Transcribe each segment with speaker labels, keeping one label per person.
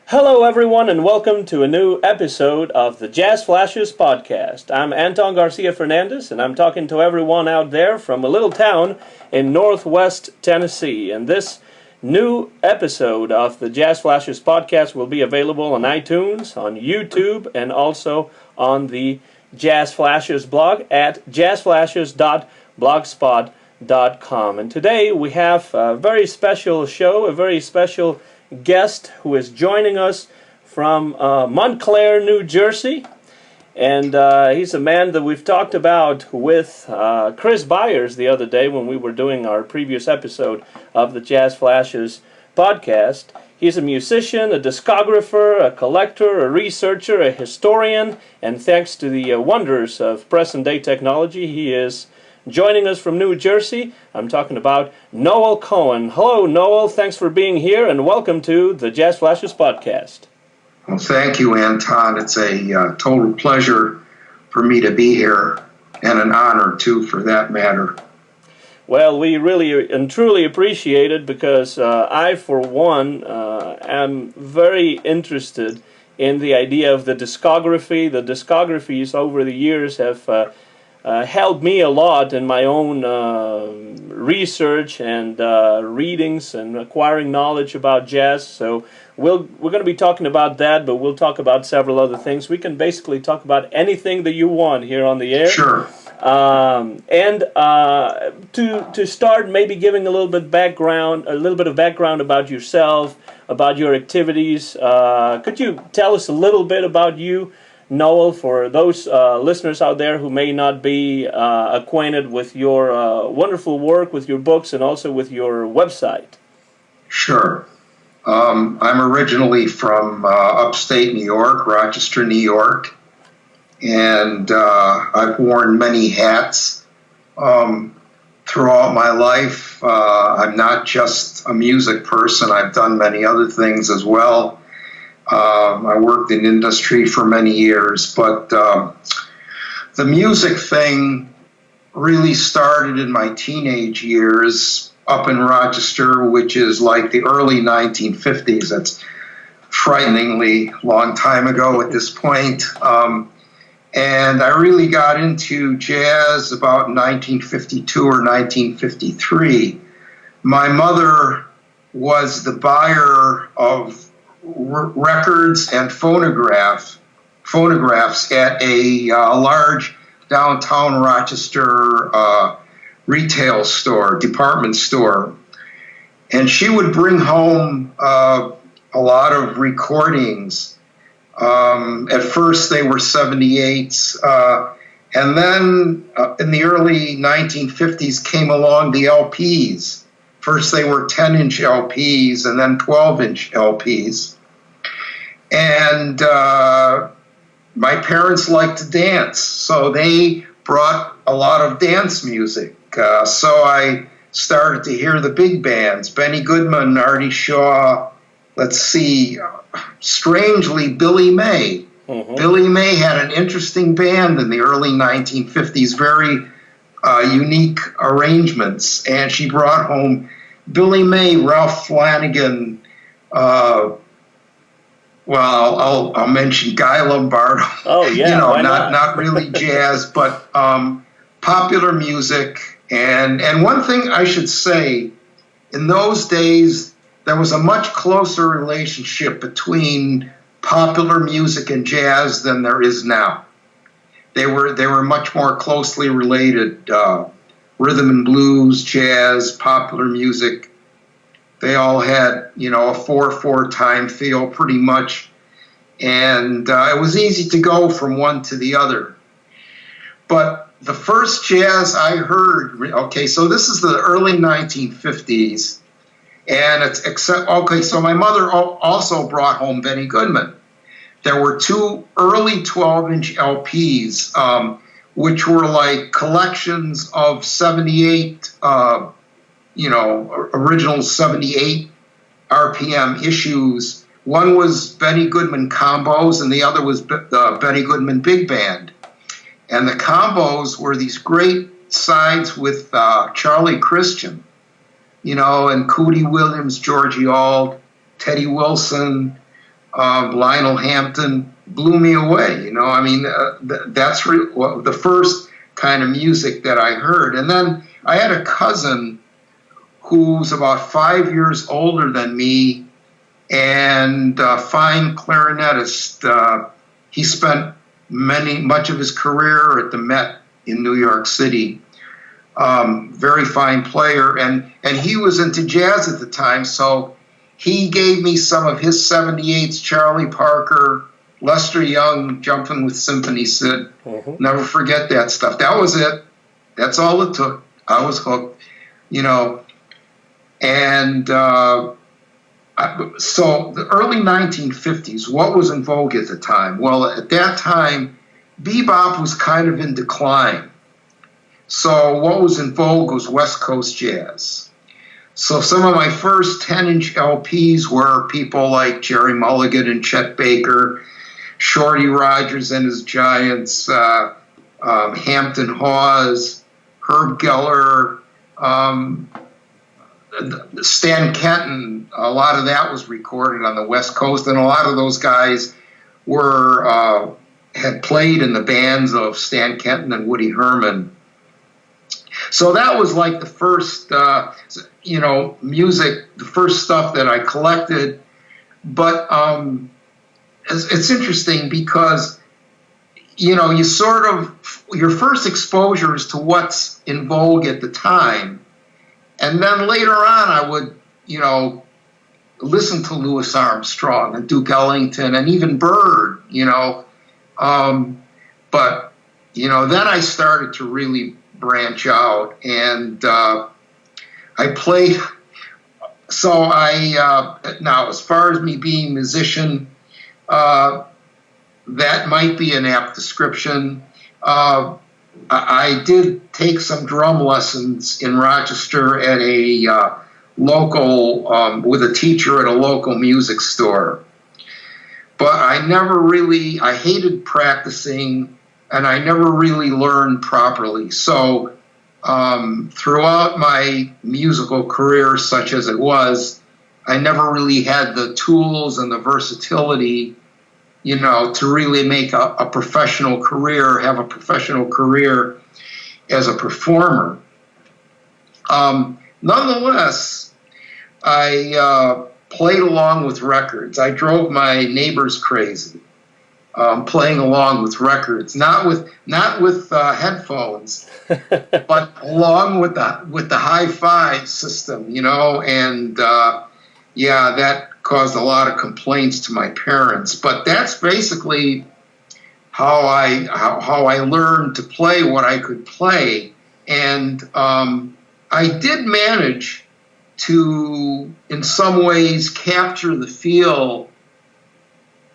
Speaker 1: Hello, everyone, and welcome to a new episode of the Jazz Flashes podcast. I'm Anton Garcia Fernandez, and I'm talking to everyone out there from a little town in northwest Tennessee. And this new episode of the Jazz Flashes podcast will be available on iTunes, on YouTube, and also on the Jazz Flashes blog at jazzflashes.blogspot.com. And today we have a very special show, a very special guest who is joining us from Montclair, New Jersey, and he's a man that we've talked about with Chris Byers the other day when we were doing our previous episode of the Jazz Flashes podcast. He's a musician, a discographer, a collector, a researcher, a historian, and thanks to the wonders of present-day technology, he is joining us from New Jersey. I'm talking about Noal Cohen. Hello, Noal. Thanks for being here, and welcome to the Jazz Flashes podcast.
Speaker 2: Well, thank you, Anton. It's a total pleasure for me to be here, and an honor, too, for that matter.
Speaker 1: Well, we really and truly appreciate it because I, for one, am very interested in the idea of the discography. The discographies over the years have helped me a lot in my own research and readings and acquiring knowledge about jazz. So we're going to be talking about that, but we'll talk about several other things. We can basically talk about anything that you want here on the air.
Speaker 2: Sure.
Speaker 1: To start, maybe giving a little bit of background about yourself, about your activities. Could you tell us a little bit about you, Noal, for those listeners out there who may not be acquainted with your wonderful work, with your books, and also with your website?
Speaker 2: Sure. I'm originally from upstate New York, Rochester, New York, and I've worn many hats throughout my life. I'm not just a music person. I've done many other things as well. I worked in industry for many years, but the music thing really started in my teenage years up in Rochester, which is like the early 1950s. That's frighteningly long time ago at this point. And I really got into jazz about 1952 or 1953. My mother was the buyer of records and phonographs at a large downtown Rochester retail store, department store. And she would bring home a lot of recordings. At first they were 78s, and then in the early 1950s came along the LPs. First they were 10-inch LPs and then 12-inch LPs. And my parents liked to dance, so they brought a lot of dance music. So I started to hear the big bands, Benny Goodman, Artie Shaw, let's see, strangely, Billy May. Mm-hmm. Billy May had an interesting band in the early 1950s, very unique arrangements, and she brought home Billy May, Ralph Flanagan, I'll mention Guy Lombardo.
Speaker 1: Oh yeah,
Speaker 2: not really jazz, but popular music. And one thing I should say, in those days there was a much closer relationship between popular music and jazz than there is now. They were much more closely related. Rhythm and blues, jazz, popular music. They all had, a 4/4 time feel pretty much. And it was easy to go from one to the other. But the first jazz I heard, so this is the early 1950s. And so my mother also brought home Benny Goodman. There were two early 12-inch LPs, which were like collections of 78, original 78 RPM issues. One was Benny Goodman combos, and the other was the Benny Goodman Big Band. And the combos were these great sides with Charlie Christian, and Cootie Williams, Georgie Auld, Teddy Wilson, Lionel Hampton blew me away. I mean, that's the first kind of music that I heard. And then I had a cousin who's about 5 years older than me and a fine clarinetist. He spent much of his career at the Met in New York City. Very fine player, and he was into jazz at the time, so he gave me some of his 78s, Charlie Parker, Lester Young, Jumpin' with Symphony Sid.
Speaker 1: Mm-hmm.
Speaker 2: Never forget that stuff. That was it. That's all it took. I was hooked, And so the early 1950s, what was in vogue at the time? Well, at that time, bebop was kind of in decline. So what was in vogue was West Coast jazz. So some of my first 10-inch LPs were people like Jerry Mulligan and Chet Baker, Shorty Rogers and his Giants, Hampton Hawes, Herb Geller, Stan Kenton. A lot of that was recorded on the West Coast, and a lot of those guys had played in the bands of Stan Kenton and Woody Herman. So that was like the first, music, the first stuff that I collected. But it's interesting because, you sort of, your first exposure is to what's in vogue at the time. And then later on, I would, listen to Louis Armstrong and Duke Ellington and even Bird, But, then I started to really branch out, and I played. So now, as far as me being a musician, that might be an apt description. I did take some drum lessons in Rochester at a local, with a teacher at a local music store. But I hated practicing, and I never really learned properly. So throughout my musical career, such as it was, I never really had the tools and the versatility, to really make a professional career, have a professional career as a performer. Nonetheless, I played along with records. I drove my neighbors crazy. Playing along with records, not with headphones, but along with the hi-fi system, and that caused a lot of complaints to my parents. But that's basically how I learned to play what I could play, and I did manage to, in some ways, capture the feel,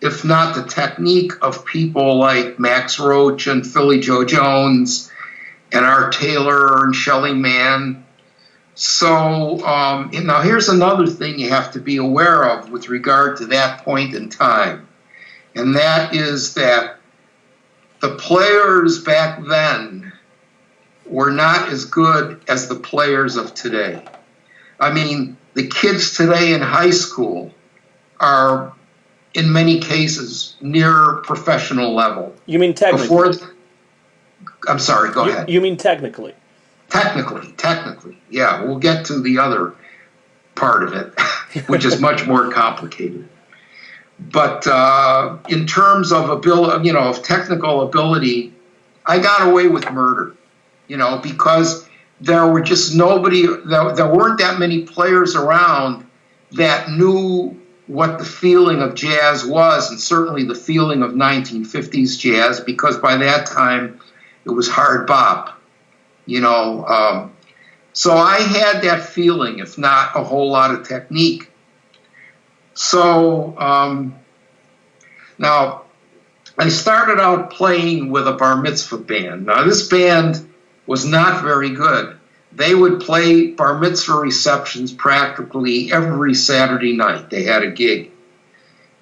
Speaker 2: if not the technique, of people like Max Roach and Philly Joe Jones and Art Taylor and Shelley Mann. So now here's another thing you have to be aware of with regard to that point in time, and that is that the players back then were not as good as the players of today. I mean, the kids today in high school are, in many cases, near professional level.
Speaker 1: You mean technically?
Speaker 2: I'm sorry, go ahead.
Speaker 1: You mean technically?
Speaker 2: Technically, yeah. We'll get to the other part of it, which is much more complicated. But in terms of ability, of technical ability, I got away with murder, because there were just there weren't that many players around that knew what the feeling of jazz was, and certainly the feeling of 1950s jazz, because by that time it was hard bop, So I had that feeling, if not a whole lot of technique. So now I started out playing with a bar mitzvah band. Now this band was not very good. They would play bar mitzvah receptions practically every Saturday night. They had a gig.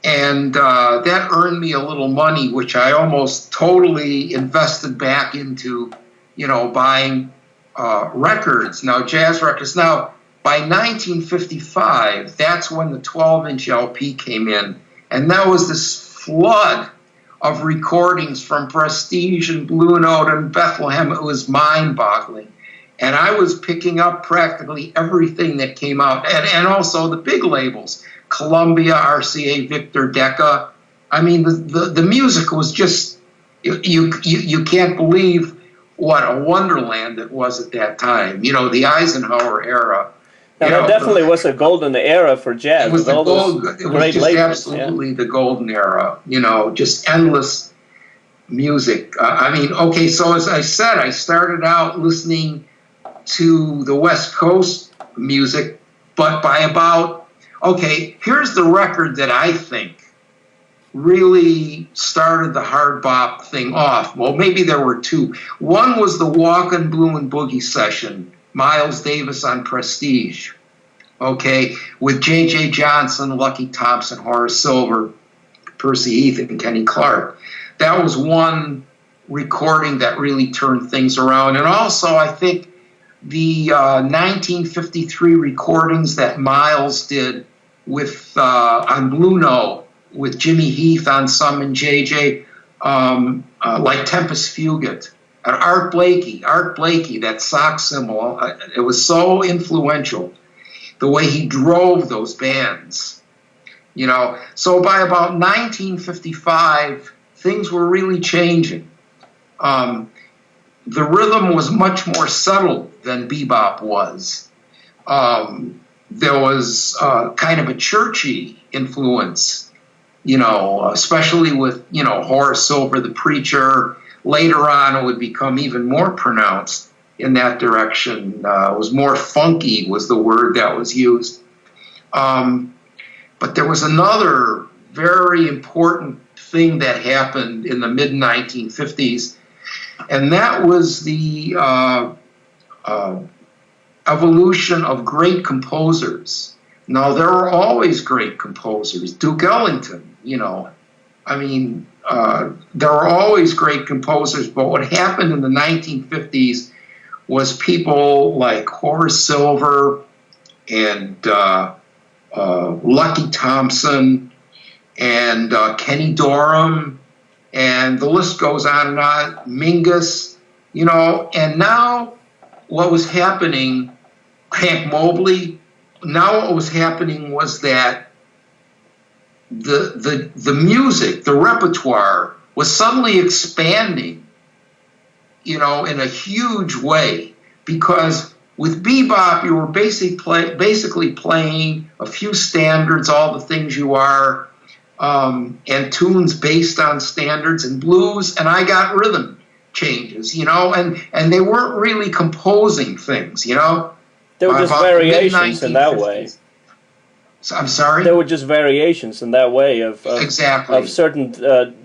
Speaker 2: And that earned me a little money, which I almost totally invested back into, buying records. Now, jazz records. Now, by 1955, that's when the 12-inch LP came in. And there was this flood of recordings from Prestige and Blue Note and Bethlehem. It was mind-boggling. And I was picking up practically everything that came out, and also the big labels, Columbia, RCA, Victor, Decca. I mean, the music was just, you can't believe what a wonderland it was at that time. You know, the Eisenhower era.
Speaker 1: Now, that definitely was a golden era for jazz.
Speaker 2: It was just
Speaker 1: labels,
Speaker 2: absolutely the golden era. You know, just endless music. I mean, okay, so as I said, I started out listening to the West Coast music, but by about, okay, here's the record that I think really started the hard bop thing off. Well, maybe there were two. One was the Walkin' Blue and Boogie session, Miles Davis on Prestige, okay, with J.J. Johnson, Lucky Thompson, Horace Silver, Percy Heath, and Kenny Clark. That was one recording that really turned things around. And also, I think the 1953 recordings that Miles did with on Blue Note with Jimmy Heath on some and JJ, like Tempest Fugit, and Art Blakey, that sock symbol, it was so influential, the way he drove those bands, you know. So by about 1955, things were really changing. The rhythm was much more subtle than bebop was. There was kind of a churchy influence, you know, especially with, you know, Horace Silver, the preacher. Later on, it would become even more pronounced in that direction. It was more funky was the word that was used. But there was another very important thing that happened in the mid-1950s, and that was the evolution of great composers. Now, there were always great composers. Duke Ellington, you know, I mean, there were always great composers, but what happened in the 1950s was people like Horace Silver and Lucky Thompson and Kenny Dorham, and the list goes on and on, Mingus, you know. And now what was happening, Hank Mobley, now what was happening was that the music, the repertoire was suddenly expanding, you know, in a huge way, because with bebop you were basically playing a few standards, all the things you are, and tunes based on standards, and blues, and I got rhythm changes, you know, and they weren't really composing things, you know.
Speaker 1: There were just variations in that way.
Speaker 2: I'm sorry?
Speaker 1: There were just variations in that way of
Speaker 2: exactly
Speaker 1: of certain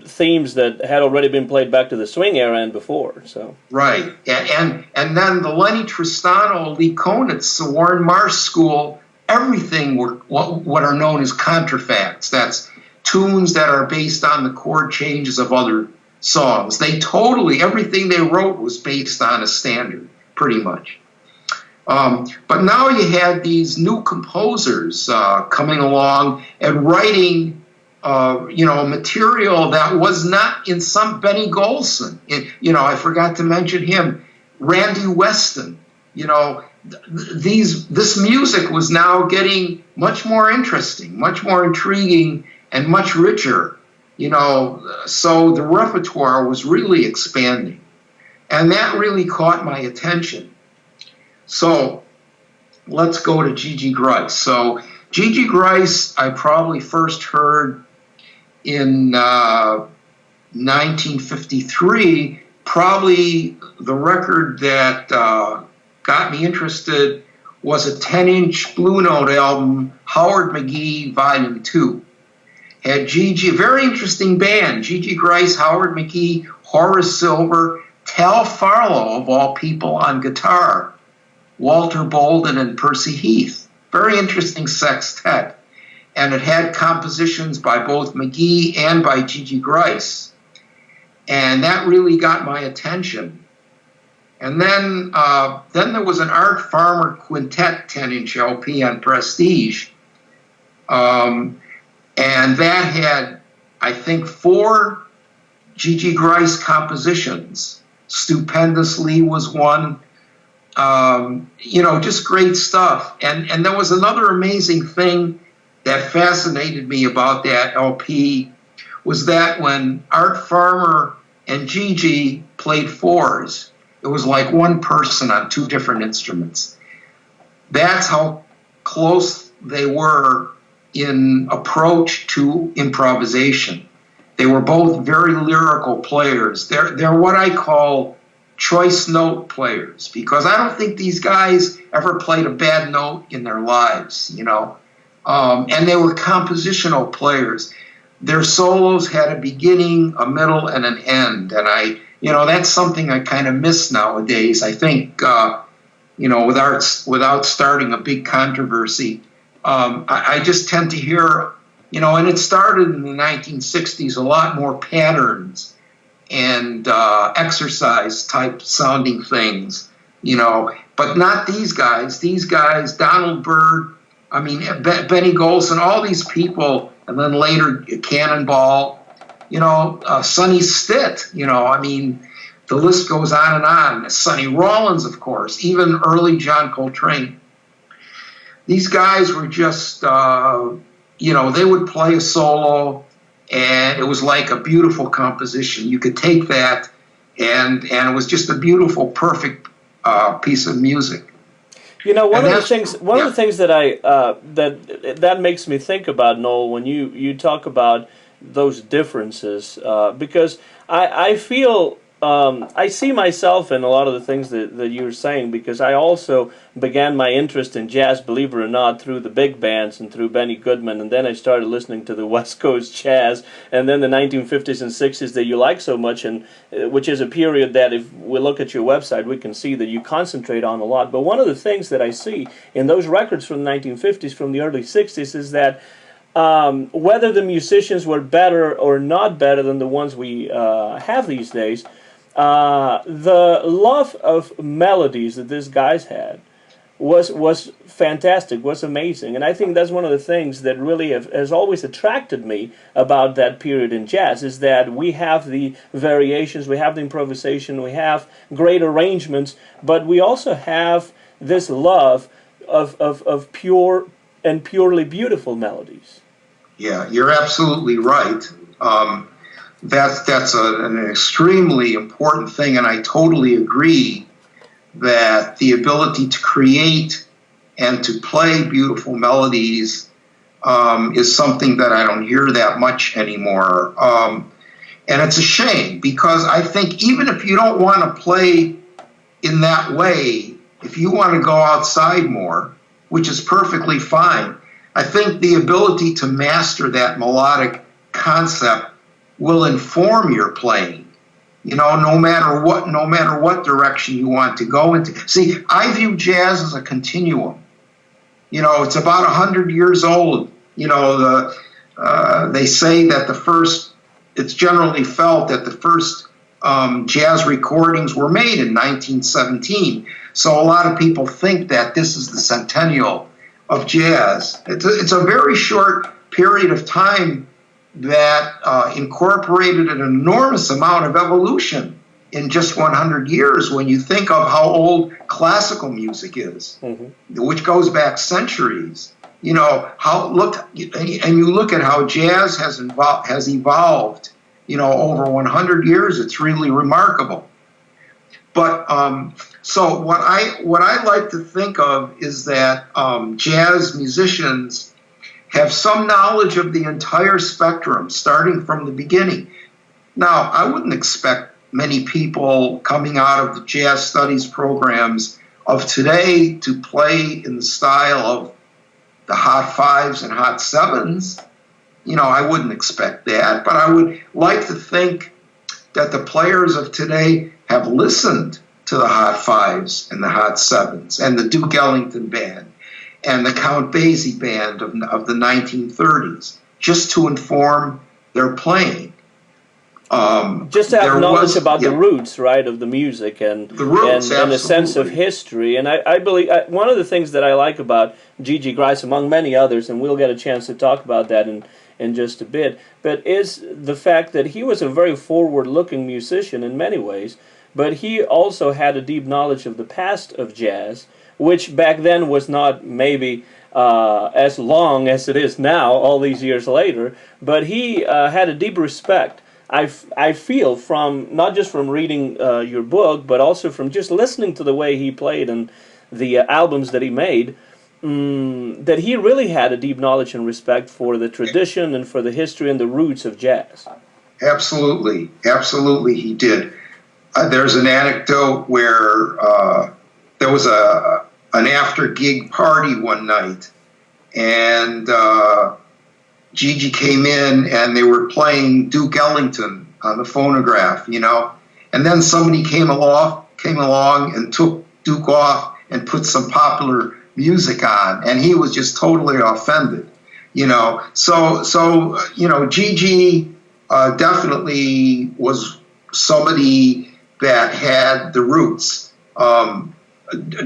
Speaker 1: themes that had already been played back to the swing era and before. So
Speaker 2: right, and then the Lenny Tristano, Lee Konitz, the Warren Marsh School, everything were what are known as contrafacts. That's tunes that are based on the chord changes of other songs. They totally, everything they wrote was based on a standard, pretty much. But now you had these new composers coming along and writing, you know, material that was not in some Benny Golson. You know, I forgot to mention him, Randy Weston. You know, this music was now getting much more interesting, much more intriguing, and much richer. You know, so the repertoire was really expanding, and that really caught my attention. So let's go to Gigi Gryce. So Gigi Gryce, I probably first heard in 1953. Probably the record that got me interested was a 10-inch Blue Note album, Howard McGee Volume 2. Had Gigi, a very interesting band, Gigi Gryce, Howard McGee, Horace Silver, Tal Farlow, of all people, on guitar, Walter Bolden and Percy Heath. Very interesting sextet. And it had compositions by both McGee and by Gigi Gryce. And that really got my attention. And then there was an Art Farmer Quintet 10-inch LP on Prestige. And that had, I think, 4 Gigi Gryce compositions. Stupendously was one. Just great stuff. And there was another amazing thing that fascinated me about that LP was that when Art Farmer and Gigi played 4s, it was like one person on 2 different instruments. That's how close they were in approach to improvisation. They were both very lyrical players. They're what I call choice note players, because I don't think these guys ever played a bad note in their lives, and they were compositional players. Their solos had a beginning, a middle, and an end, and that's something I kind of miss nowadays. I think, without starting a big controversy, I just tend to hear, and it started in the 1960s, a lot more patterns and exercise type sounding things, but not these guys. These guys, Donald Byrd, Benny Golson, all these people, and then later Cannonball, Sonny Stitt, the list goes on and on. Sonny Rollins, of course, even early John Coltrane. These guys were just, they would play a solo, and it was like a beautiful composition. You could take that, and it was just a beautiful, perfect piece of music.
Speaker 1: One of the things that that makes me think about, Noel, when you talk about those differences, because I feel I see myself in a lot of the things that you're saying, because I also began my interest in jazz, believe it or not, through the big bands and through Benny Goodman, and then I started listening to the West Coast jazz, and then the 1950s and 60s that you like so much, and which is a period that if we look at your website, we can see that you concentrate on a lot. But one of the things that I see in those records from the 1950s, from the early 60s, is that whether the musicians were better or not better than the ones we have these days, the love of melodies that these guys had was fantastic, was amazing. And I think that's one of the things that really has always attracted me about that period in jazz, is that we have the variations, we have the improvisation, we have great arrangements, but we also have this love of pure and purely beautiful melodies.
Speaker 2: Yeah, you're absolutely right. That's an extremely important thing, and I totally agree that the ability to create and to play beautiful melodies is something that I don't hear that much anymore. And it's a shame, because I think even if you don't want to play in that way, if you want to go outside more, which is perfectly fine, I think the ability to master that melodic concept will inform your playing, no matter what direction you want to go into. See, I view jazz as a continuum. It's about 100 years old. They say that it's generally felt that the first jazz recordings were made in 1917. So a lot of people think that this is the centennial of jazz. It's a very short period of time that incorporated an enormous amount of evolution in just 100 years when you think of how old classical music is, which goes back centuries. And you look at how jazz has evolved, over 100 years. It's really remarkable. But so what I like to think of is that jazz musicians have some knowledge of the entire spectrum, starting from the beginning. Now, I wouldn't expect many people coming out of the jazz studies programs of today to play in the style of the hot fives and hot sevens. I wouldn't expect that, but I would like to think that the players of today have listened to the hot fives and the hot sevens and the Duke Ellington band and the Count Basie band of the 1930s, just to inform their playing.
Speaker 1: Just to have knowledge about the roots, right, of the music and
Speaker 2: the roots,
Speaker 1: and a sense of history. And I believe one of the things that I like about Gigi Gryce, among many others, and we'll get a chance to talk about that in just a bit, but is the fact that he was a very forward-looking musician in many ways, but he also had a deep knowledge of the past of jazz, which back then was not maybe as long as it is now, all these years later, but he had a deep respect. I feel from, not just from reading your book, but also from just listening to the way he played and the albums that he made, that he really had a deep knowledge and respect for the tradition and for the history and the roots of jazz.
Speaker 2: Absolutely, absolutely, he did. There's an anecdote where there was an after gig party one night, and Gigi came in and they were playing Duke Ellington on the phonograph, and then somebody came along and took Duke off and put some popular music on, and he was just totally offended, So Gigi definitely was somebody that had the roots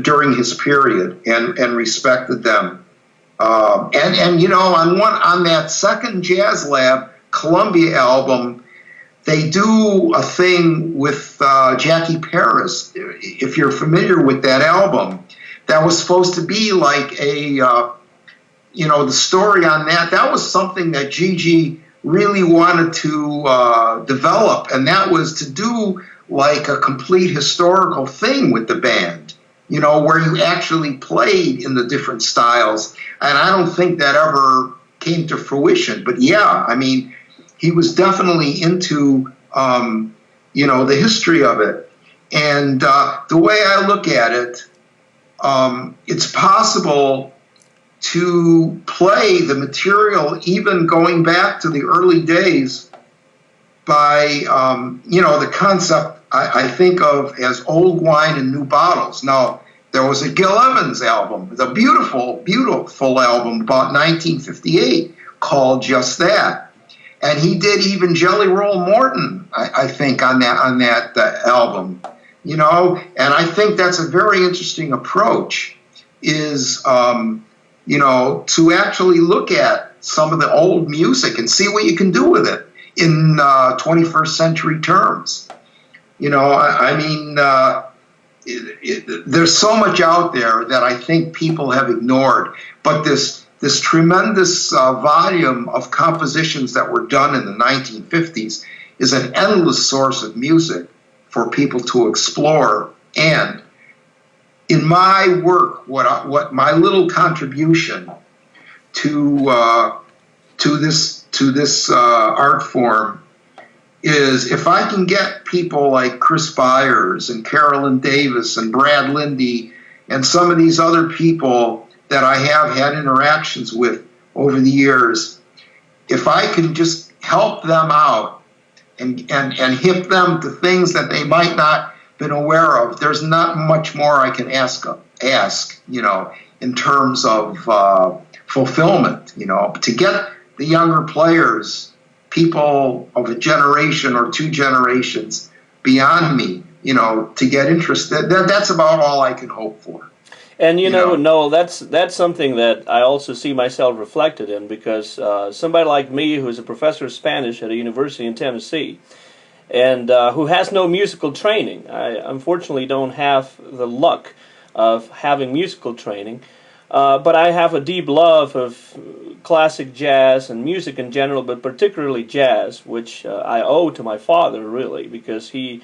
Speaker 2: during his period and respected them. On that second Jazz Lab Columbia album, they do a thing with Jackie Paris. If you're familiar with that album, that was supposed to be like the story on that was something that Gigi really wanted to develop, and that was to do like a complete historical thing with the band, where you actually played in the different styles. And I don't think that ever came to fruition. But yeah, I mean, he was definitely into, the history of it. And the way I look at it, it's possible to play the material even going back to the early days by, the concept I think of as old wine in new bottles. Now, there was a Gil Evans album, the beautiful, beautiful album about 1958 called Just That. And he did even Jelly Roll Morton, I think, on that album. And I think that's a very interesting approach, is, to actually look at some of the old music and see what you can do with it in 21st century terms. There's so much out there that I think people have ignored. But this tremendous volume of compositions that were done in the 1950s is an endless source of music for people to explore. And in my work, what my little contribution to this art form is, if I can get people like Chris Byers and Carolyn Davis and Brad Lindy and some of these other people that I have had interactions with over the years, if I can just help them out and hip them to things that they might not been aware of, there's not much more I can ask, in terms of fulfillment, to get the younger players, people of a generation or two generations beyond me, to get interested. That's about all I can hope for.
Speaker 1: And Noel, that's something that I also see myself reflected in, because somebody like me, who's a professor of Spanish at a university in Tennessee, and who has no musical training, I unfortunately don't have the luck of having musical training, but I have a deep love of classic jazz and music in general, but particularly jazz, which I owe to my father, really, because he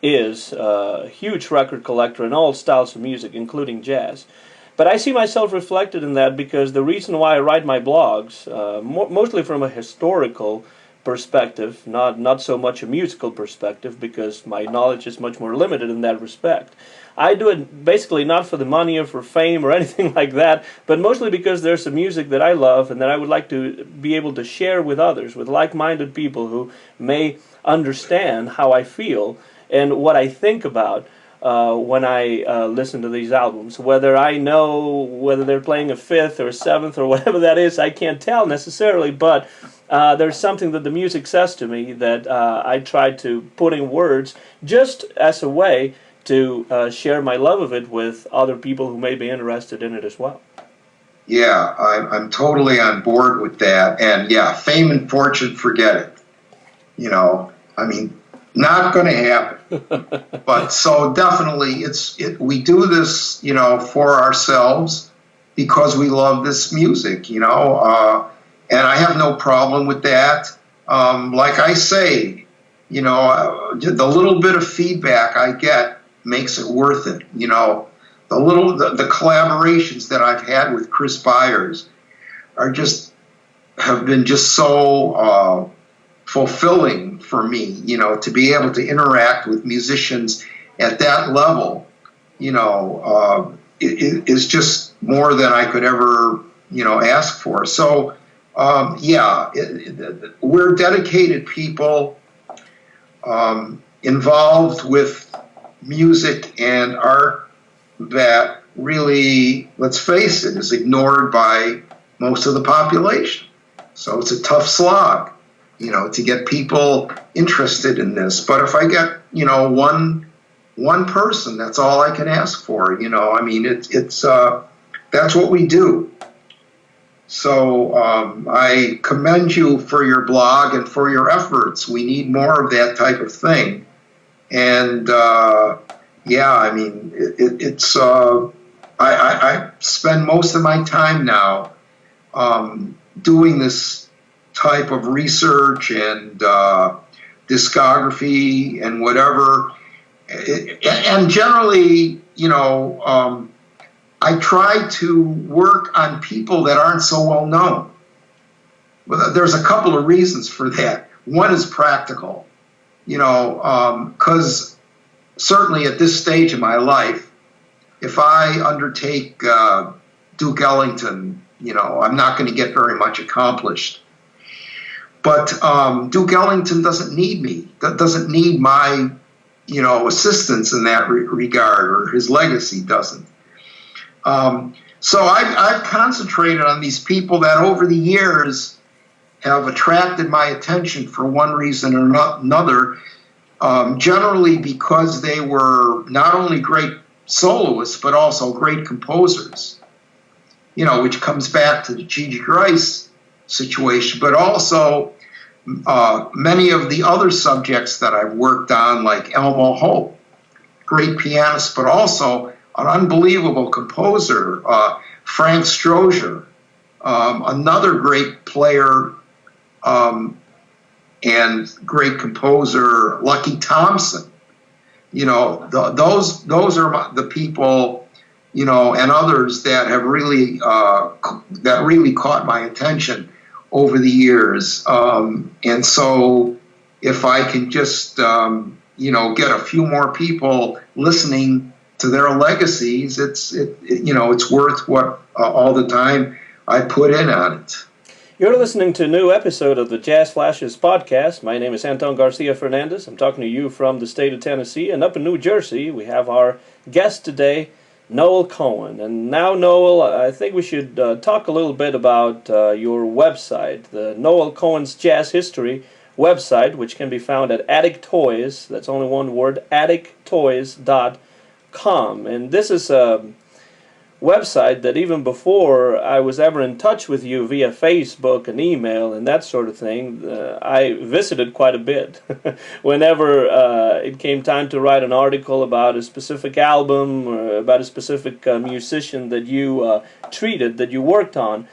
Speaker 1: is a huge record collector in all styles of music, including jazz. But I see myself reflected in that, because the reason why I write my blogs, mostly from a historical perspective, not so much a musical perspective, because my knowledge is much more limited in that respect. I do it basically not for the money or for fame or anything like that, but mostly because there's some music that I love and that I would like to be able to share with others, with like-minded people who may understand how I feel and what I think about when I listen to these albums. Whether I know whether they're playing a fifth or a seventh or whatever that is, I can't tell necessarily, but there's something that the music says to me that I try to put in words just as a way to share my love of it with other people who may be interested in it as well.
Speaker 2: Yeah, I'm totally on board with that. And yeah, fame and fortune, forget it. I mean, not going to happen. But so definitely, we do this, for ourselves because we love this music, and I have no problem with that. Like I say, the little bit of feedback I get makes it worth it. The collaborations that I've had with Chris Byers have been just so fulfilling for me, to be able to interact with musicians at that level, is just more than I could ever, ask for. So, we're dedicated people, involved with music and art that really, let's face it, is ignored by most of the population. So it's a tough slog, to get people interested in this. But if I get, one person, that's all I can ask for. I mean, it's that's what we do. So I commend you for your blog and for your efforts. We need more of that type of thing. And I mean, I spend most of my time now doing this type of research and discography and whatever. And generally, I try to work on people that aren't so well known. Well, there's a couple of reasons for that. One is practical, because certainly at this stage of my life, if I undertake Duke Ellington, I'm not going to get very much accomplished. But Duke Ellington doesn't need me, doesn't need my, assistance in that regard, or his legacy doesn't. So I've concentrated on these people that over the years have attracted my attention for one reason or another, generally because they were not only great soloists, but also great composers, which comes back to the Gigi Gryce situation, but also many of the other subjects that I've worked on, like Elmo Hope, great pianist, but also an unbelievable composer, Frank Strozier, another great player and great composer, Lucky Thompson. Those are the people, and others that have really caught my attention over the years. And so, if I can just get a few more people listening to their legacies, it's worth what all the time I put in on it.
Speaker 1: You're listening to a new episode of the Jazz Flashes podcast. My name is Anton Garcia Fernandez. I'm talking to you from the state of Tennessee, and up in New Jersey, we have our guest today, Noal Cohen. And now, Noal, I think we should talk a little bit about your website, the Noal Cohen's Jazz History website, which can be found at Attic Toys. That's only one word, attictoys.com. And this is a website that even before I was ever in touch with you via Facebook and email and that sort of thing, I visited quite a bit. Whenever it came time to write an article about a specific album or about a specific musician that you treated, that you worked on,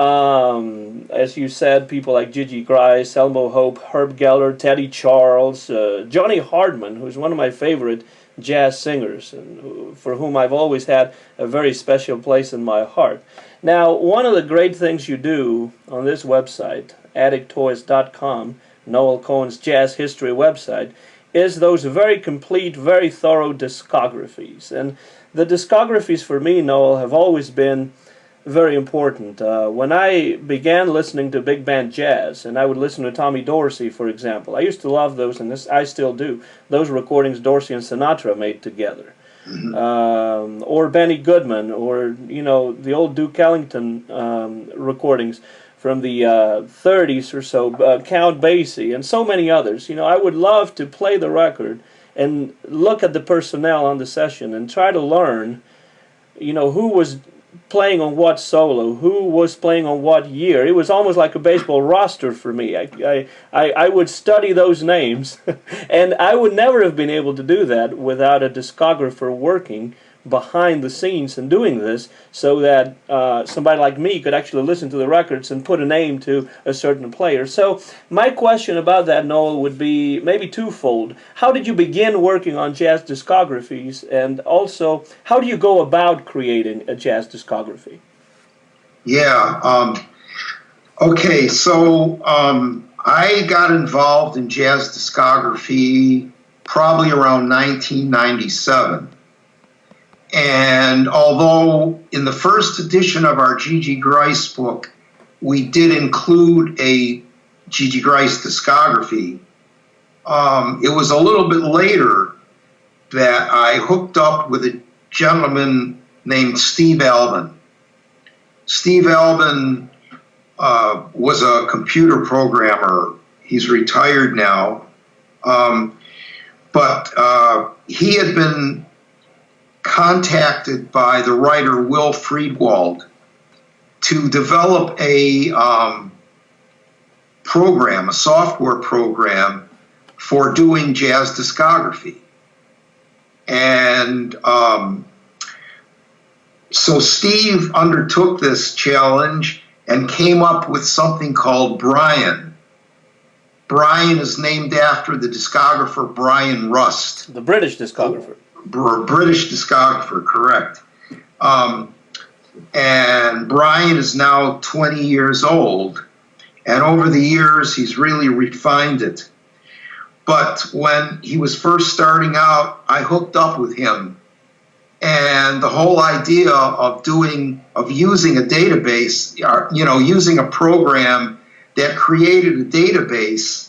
Speaker 1: as you said, people like Gigi Gryce, Elmo Hope, Herb Geller, Teddy Charles, Johnny Hardman, who's one of my favorite jazz singers, and for whom I've always had a very special place in my heart. Now, one of the great things you do on this website, attictoys.com, Noal Cohen's Jazz History website, is those very complete, very thorough discographies. And the discographies for me, Noal, have always been very important. When I began listening to big band jazz, and I would listen to Tommy Dorsey, for example, I used to love those, and I still do, those recordings Dorsey and Sinatra made together. Mm-hmm. Or Benny Goodman, or, the old Duke Ellington recordings from the 30s or so, Count Basie, and so many others. I would love to play the record and look at the personnel on the session and try to learn, who was playing on what solo, who was playing on what year. It was almost like a baseball roster for me. I would study those names, and I would never have been able to do that without a discographer working behind the scenes and doing this, so that somebody like me could actually listen to the records and put a name to a certain player. So my question about that, Noel, would be maybe twofold. How did you begin working on jazz discographies, and also how do you go about creating a jazz discography?
Speaker 2: Yeah. Okay. So I got involved in jazz discography probably around 1997. And although in the first edition of our Gigi Gryce book, we did include a Gigi Gryce discography, it was a little bit later that I hooked up with a gentleman named Steve Albin. Steve Albin was a computer programmer. He's retired now. But he had been contacted by the writer Will Friedwald to develop a program, a software program for doing jazz discography. And so Steve undertook this challenge and came up with something called Brian. Brian is named after the discographer Brian Rust.
Speaker 1: The British discographer.
Speaker 2: British discographer, correct. And Brian is now 20 years old, and over the years he's really refined it. But when he was first starting out, I hooked up with him, and the whole idea of using a database, using a program that created a database,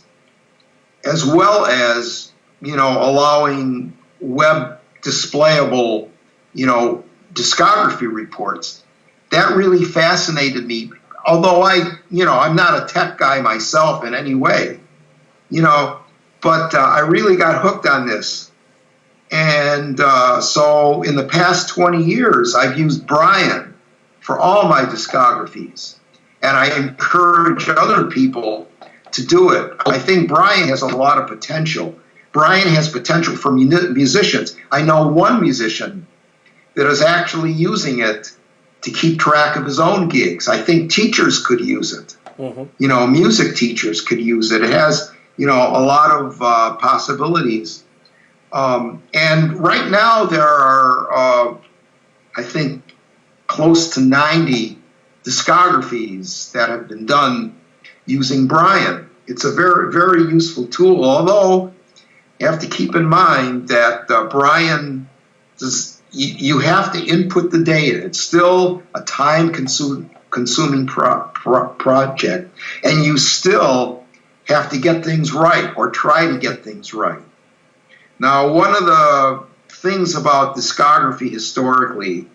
Speaker 2: as well as allowing web displayable, discography reports. That really fascinated me. Although I'm not a tech guy myself in any way, but I really got hooked on this. And so in the past 20 years, I've used Brian for all my discographies. And I encourage other people to do it. I think Brian has a lot of potential. Brian has potential for musicians. I know one musician that is actually using it to keep track of his own gigs. I think teachers could use it. Mm-hmm. Music teachers could use it. It has, a lot of possibilities. And right now there are, I think, close to 90 discographies that have been done using Brian. It's a very, very useful tool, although you have to keep in mind that Brian, you have to input the data. It's still a time-consuming project, and you still have to get things right or try to get things right. Now, one of the things about discography historically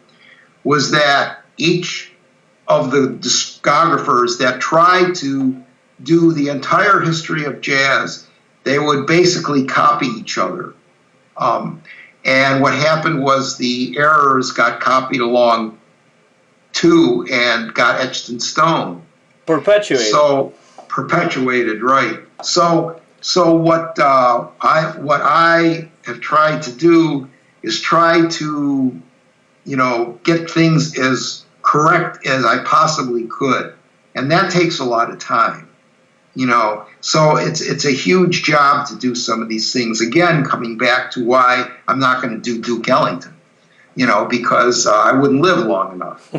Speaker 2: was that each of the discographers that tried to do the entire history of jazz, they would basically copy each other. And what happened was the errors got copied along too and got etched in stone. Perpetuated, right. So what I have tried to do is try to, get things as correct as I possibly could. And that takes a lot of time. So it's a huge job to do some of these things. Again, coming back to why I'm not going to do Duke Ellington, because I wouldn't live long enough,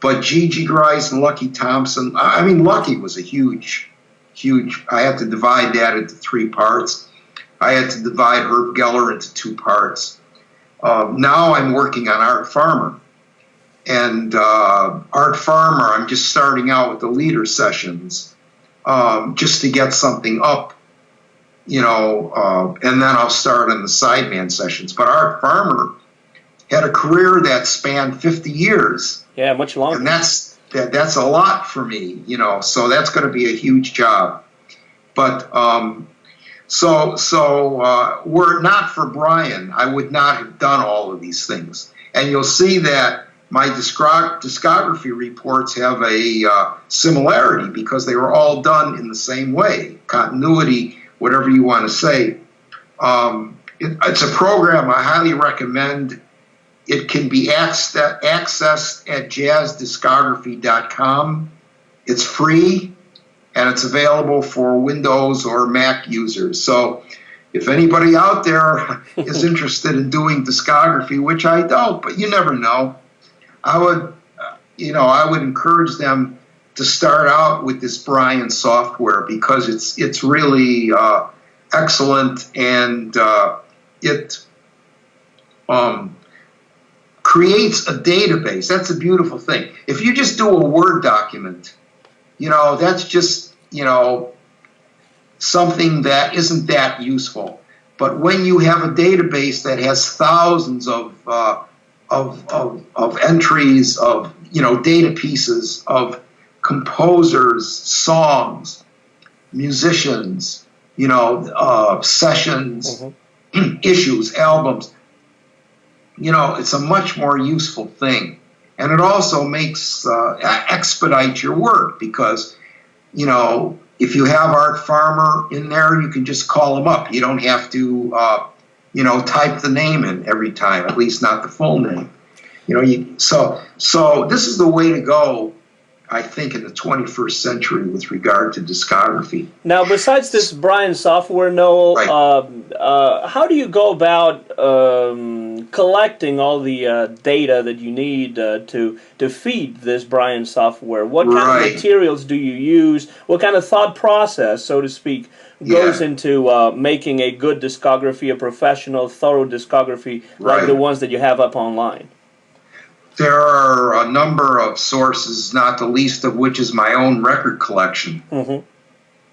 Speaker 2: But Gigi Gryce and Lucky Thompson, Lucky was a huge, I had to divide that into 3 parts. I had to divide Herb Geller into 2 parts. Now I'm working on Art Farmer. And Art Farmer, I'm just starting out with the leader sessions. Just to get something up, and then I'll start on the sideman sessions. But Art Farmer had a career that spanned 50 years.
Speaker 1: Yeah, much longer.
Speaker 2: And that's a lot for me, so that's going to be a huge job. But were it not for Brian, I would not have done all of these things. And you'll see that my discography reports have a similarity because they were all done in the same way, continuity, whatever you want to say. It's a program I highly recommend. It can be accessed at jazzdiscography.com. It's free, and it's available for Windows or Mac users. So if anybody out there is interested in doing discography, which I don't, but you never know, I would encourage them to start out with this Brian software because it's really excellent, and it creates a database. That's a beautiful thing. If you just do a Word document, that's just something that isn't that useful. But when you have a database that has thousands of entries, of data pieces, of composers, songs, musicians, sessions, issues, albums, it's a much more useful thing. And it also makes expedite your work because, if you have Art Farmer in there, you can just call him up. You don't have to, type the name in every time, at least not the full name. So this is the way to go, I think, in the 21st century with regard to discography.
Speaker 1: Now, besides this Brian software, Noel,
Speaker 2: Right.
Speaker 1: How do you go about collecting all the data that you need to feed this Brian software? What kind of materials do you use? What kind of thought process, so to speak, goes into making a good discography, a professional, thorough discography like the ones that you have up online?
Speaker 2: There are a number of sources, not the least of which is my own record collection,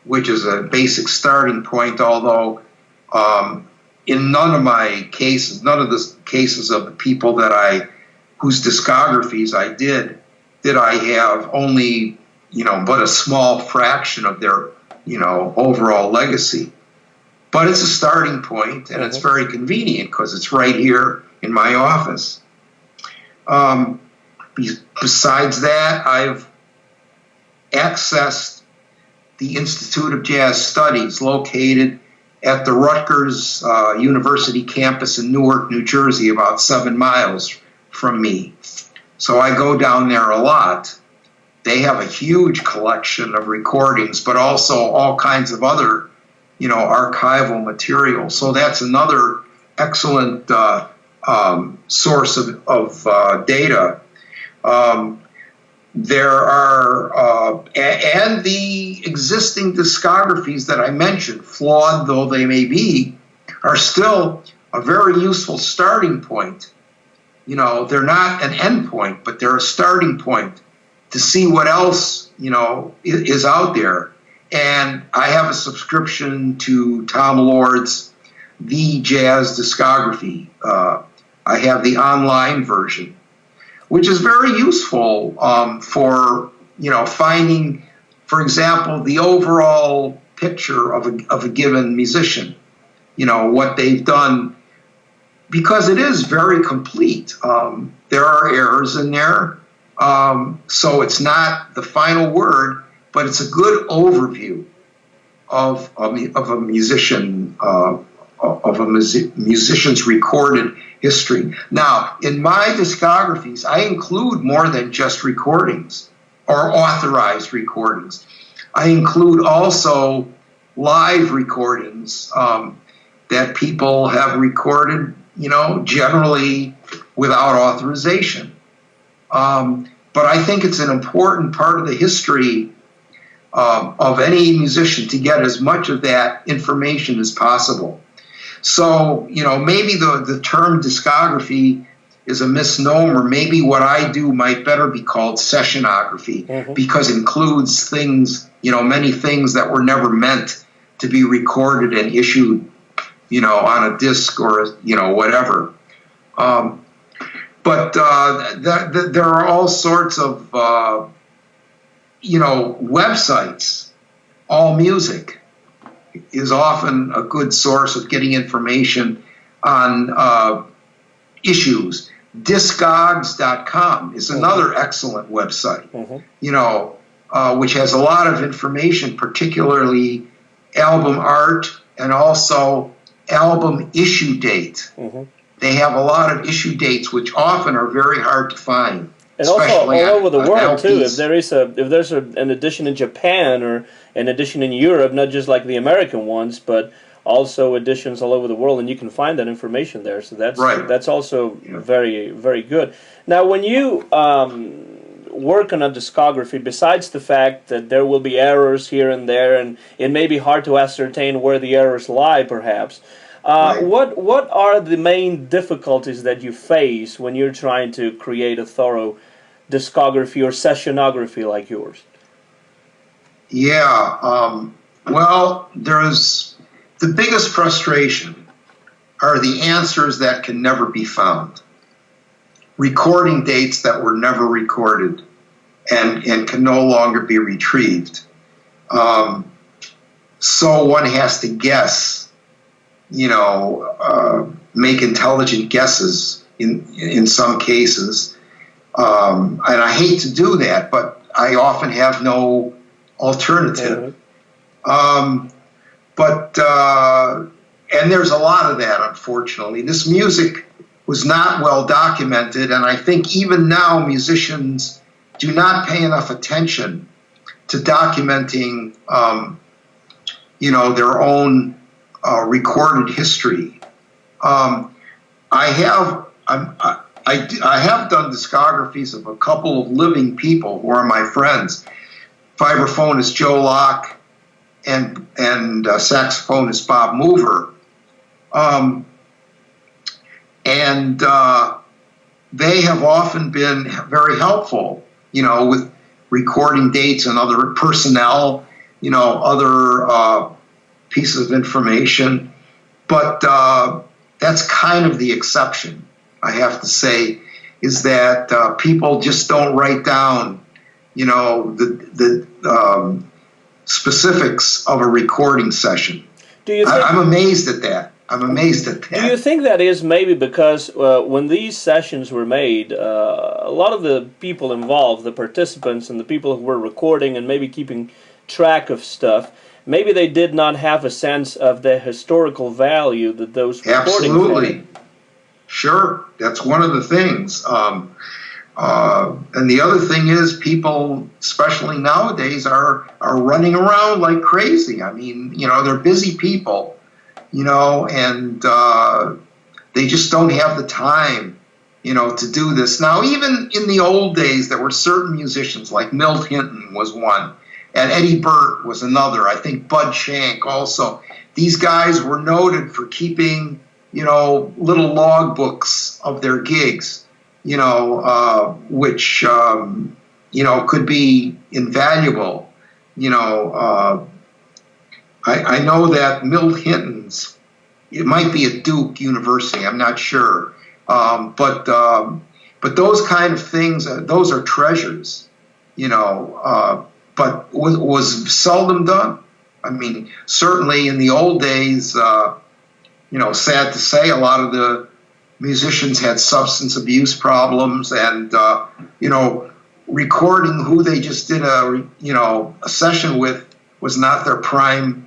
Speaker 2: which is a basic starting point, although in none of the cases of the people whose discographies I did I have only, but a small fraction of their, overall legacy. But it's a starting point, and it's very convenient because it's right here in my office. Besides that, I've accessed the Institute of Jazz Studies located at the Rutgers University campus in Newark, New Jersey, about 7 miles from me. So I go down there a lot. They have a huge collection of recordings, but also all kinds of other, archival material. So that's another excellent source of data. There are, and the existing discographies that I mentioned, flawed though they may be, are still a very useful starting point. They're not an end point, but they're a starting point to see what else, is out there. And I have a subscription to Tom Lord's The Jazz Discography. I have the online version, which is very useful for finding, for example, the overall picture of a given musician. What they've done, because it is very complete. There are errors in there, so it's not the final word, but it's a good overview of a musician. Of a musician's recorded history. Now, in my discographies, I include more than just recordings or authorized recordings. I include also live recordings that people have recorded, generally without authorization. But I think it's an important part of the history of any musician to get as much of that information as possible. So, maybe the term discography is a misnomer. Maybe what I do might better be called sessionography because it includes things, many things that were never meant to be recorded and issued, on a disc or, whatever. But there are all sorts of, websites. All Music is often a good source of getting information on issues. Discogs.com is another excellent website, which has a lot of information, particularly album art and also album issue date. They have a lot of issue dates, which often are very hard to find.
Speaker 1: And also all over the world too. If there's an edition in Japan or an edition in Europe, not just like the American ones, but also editions all over the world, and you can find that information there. So that's also very, very good. Now, when you work on a discography, besides the fact that there will be errors here and there, and it may be hard to ascertain where the errors lie, perhaps. What are the main difficulties that you face when you're trying to create a thorough discography or sessionography like yours?
Speaker 2: Well, there's the biggest frustration are the answers that can never be found. Recording dates that were never recorded and can no longer be retrieved. So one has to guess, make intelligent guesses in some cases. And I hate to do that, but I often have no alternative. And there's a lot of that, unfortunately. This music was not well documented, and I think even now musicians do not pay enough attention to documenting, their own recorded history. I have done discographies of a couple of living people who are my friends. Vibraphonist Joe Locke and saxophonist Bob Mover. They have often been very helpful, with recording dates and other personnel, other pieces of information. But that's kind of the exception, I have to say, is that people just don't write down, the specifics of a recording session. I'm amazed at that. Do
Speaker 1: you think that is maybe because when these sessions were made, a lot of the people involved, the participants and the people who were recording and maybe keeping track of stuff, maybe they did not have a sense of the historical value that those recordings
Speaker 2: Absolutely.
Speaker 1: had?
Speaker 2: Sure. That's one of the things. And the other thing is people, especially nowadays, are running around like crazy. I mean, they're busy people. And they just don't have the time, to do this. Now, even in the old days, there were certain musicians, like Milt Hinton was one, and Eddie Burt was another. I think Bud Shank also. These guys were noted for keeping, little log books of their gigs, which, could be invaluable, I know that Milt Hinton's, it might be at Duke University, I'm not sure. But those kind of things, those are treasures, but was seldom done. I mean, certainly in the old days, sad to say, a lot of the musicians had substance abuse problems and, recording who they just did a session with was not their prime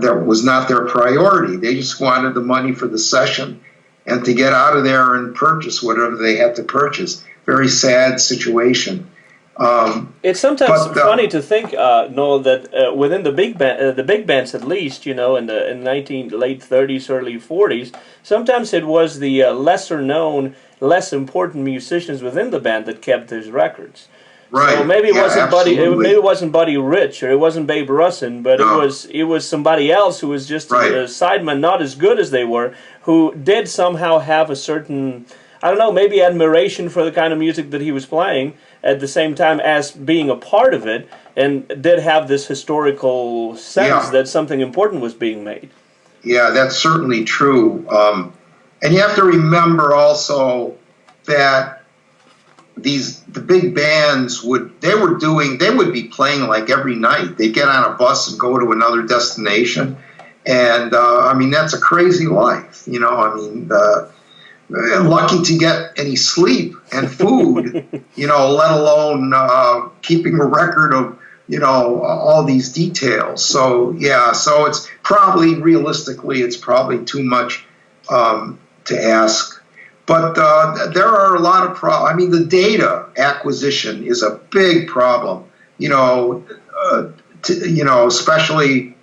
Speaker 2: that was not their priority. They just wanted the money for the session and to get out of there and purchase whatever they had to purchase. Very sad situation.
Speaker 1: It's sometimes funny to think, Noel, that within the big bands at least, in the late 30s, early 40s, sometimes it was the lesser known, less important musicians within the band that kept those records.
Speaker 2: Right.
Speaker 1: So maybe it wasn't
Speaker 2: absolutely.
Speaker 1: Maybe it wasn't Buddy Rich or it wasn't Babe Russin, but it was somebody else who was just a sideman, not as good as they were, who did somehow have a certain, I don't know, maybe admiration for the kind of music that he was playing at the same time as being a part of it, and did have this historical sense that something important was being made.
Speaker 2: Yeah, that's certainly true. And you have to remember also that the big bands would be playing like every night. They'd get on a bus and go to another destination, And I mean, that's a crazy life, you know. I mean, lucky to get any sleep and food, you know, let alone keeping a record of, you know, all these details. So yeah, so it's probably, realistically, it's probably too much to ask. But there are a lot of problems. I mean, the data acquisition is a big problem, you know, you know, especially,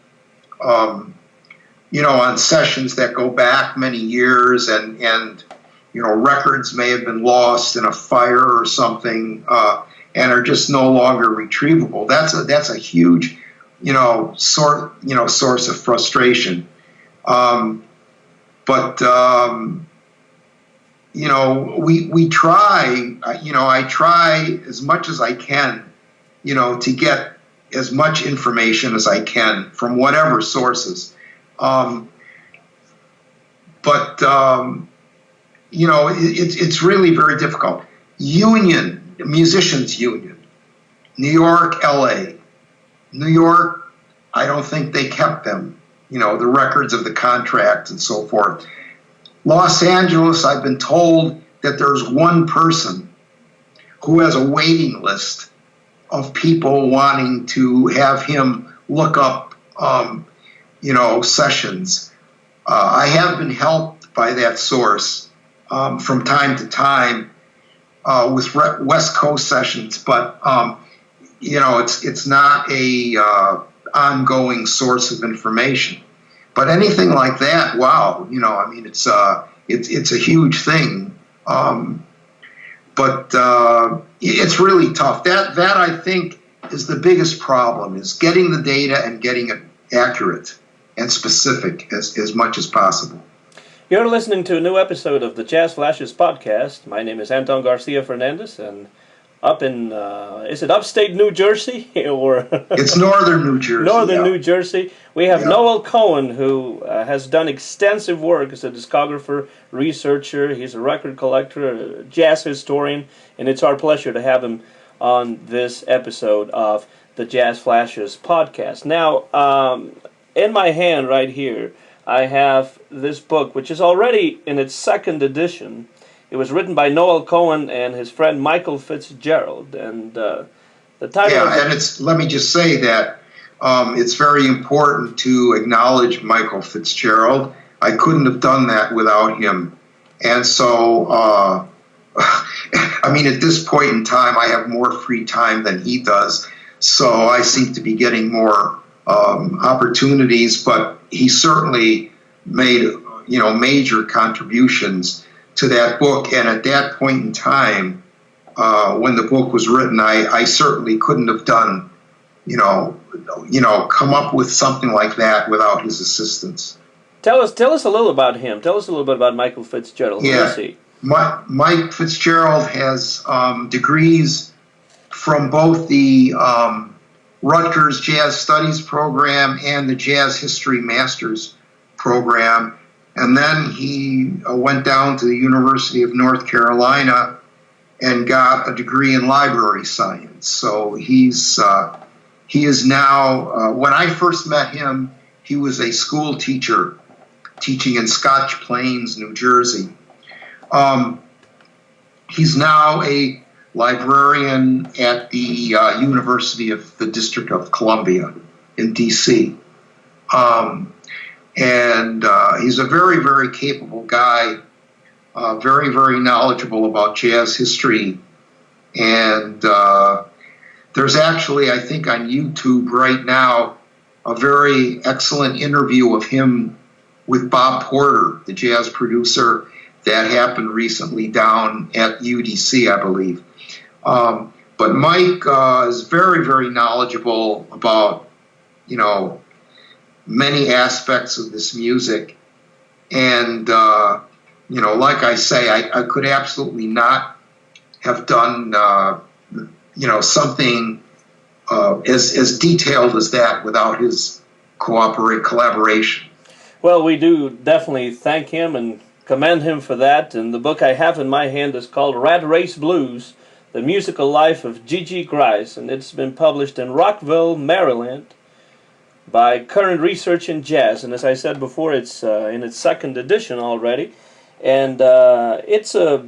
Speaker 2: you know, on sessions that go back many years, and you know, records may have been lost in a fire or something, and are just no longer retrievable. That's a huge, you know, source of frustration. But you know, we try. You know, I try as much as I can, you know, to get as much information as I can from whatever sources. But you know, it's really very difficult. Musicians union, New York, L.A. New York, I don't think they kept them, you know, the records of the contract and so forth. Los Angeles, I've been told that there's one person who has a waiting list of people wanting to have him look up, you know, sessions. I have been helped by that source from time to time with West Coast sessions, but you know, it's not a ongoing source of information. But anything like that, wow, you know, I mean, it's a huge thing. But it's really tough. That I think is the biggest problem, is getting the data and getting it accurate and specific as much as possible.
Speaker 1: You're listening to a new episode of the Jazz Flashes podcast. My name is Anton Garcia Fernandez, and up in, is it upstate New Jersey? Or
Speaker 2: it's northern New Jersey.
Speaker 1: Northern New Jersey. We have Noal Cohen, who has done extensive work as a discographer, researcher. He's a record collector, a jazz historian, and it's our pleasure to have him on this episode of the Jazz Flashes podcast. Now, in my hand right here, I have this book, which is already in its second edition. It was written by Noal Cohen and his friend Michael Fitzgerald, and the title.
Speaker 2: Yeah, and it's. Let me just say that it's very important to acknowledge Michael Fitzgerald. I couldn't have done that without him, and so I mean, at this point in time, I have more free time than he does, so I seem to be getting more opportunities. But he certainly made, you know, major contributions to that book, and at that point in time, when the book was written, I certainly couldn't have done, you know, come up with something like that without his assistance.
Speaker 1: Tell us a little about him. Tell us a little bit about Michael Fitzgerald. Who is he?
Speaker 2: Mike Fitzgerald has degrees from both the Rutgers Jazz Studies program and the Jazz History Masters program. And then he went down to the University of North Carolina and got a degree in library science. So he is now, when I first met him, he was a school teacher teaching in Scotch Plains, New Jersey. He's now a librarian at the University of the District of Columbia in D.C. And he's a very, very capable guy, very, very knowledgeable about jazz history. And there's actually, I think, on YouTube right now, a very excellent interview of him with Bob Porter, the jazz producer, that happened recently down at UDC, I believe. But Mike is very, very knowledgeable about, you know, many aspects of this music. And, you know, like I say, I could absolutely not have done, you know, something as detailed as that without his collaboration.
Speaker 1: Well, we do definitely thank him and commend him for that. And the book I have in my hand is called Rad Race Blues, The Musical Life of Gigi Gryce, and it's been published in Rockville, Maryland by Current Research in Jazz. And as I said before, it's in its second edition already. And it's a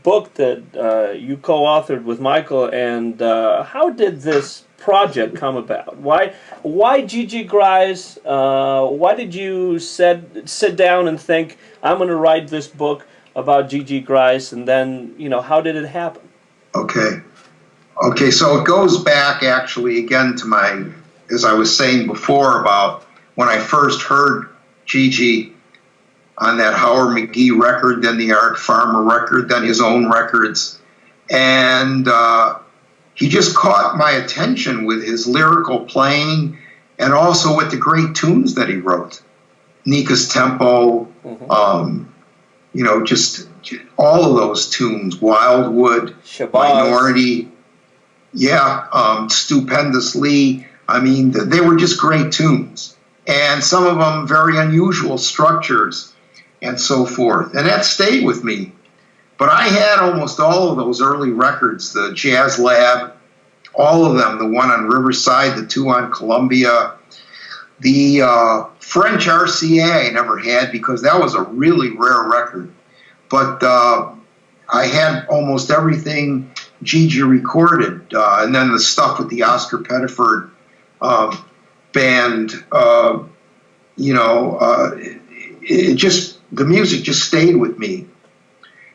Speaker 1: book that you co-authored with Michael. And how did this project come about? Why Gigi Gryce? Why did you sit down and think, I'm going to write this book about Gigi Gryce? And then, how did it happen?
Speaker 2: Okay, so it goes back actually again to my, as I was saying before, about when I first heard Gigi on that Howard McGee record, then the Art Farmer record, then his own records. And he just caught my attention with his lyrical playing and also with the great tunes that he wrote. Nika's Tempo, just all of those tunes, Wildwood,
Speaker 1: Shabazz.
Speaker 2: Minority, Stupendously. I mean, they were just great tunes. And some of them very unusual structures and so forth. And that stayed with me. But I had almost all of those early records, the Jazz Lab, all of them, the one on Riverside, the two on Columbia. The French RCA I never had because that was a really rare record. But I had almost everything Gigi recorded. And then the stuff with the Oscar Pettiford band, the music just stayed with me.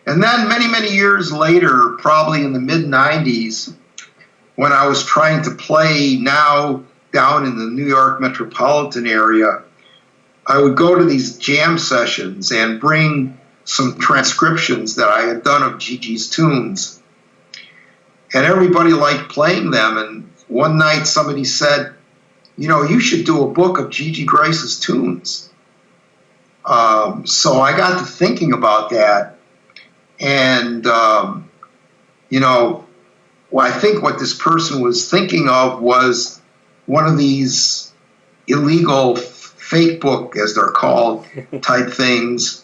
Speaker 2: And then many, many years later, probably in the mid-90s, when I was trying to play now down in the New York metropolitan area, I would go to these jam sessions and bring some transcriptions that I had done of Gigi's tunes. And everybody liked playing them. And one night somebody said, you should do a book of Gigi Gryce's tunes. So I got to thinking about that. And, I think what this person was thinking of was one of these illegal fake book, as they're called, type things.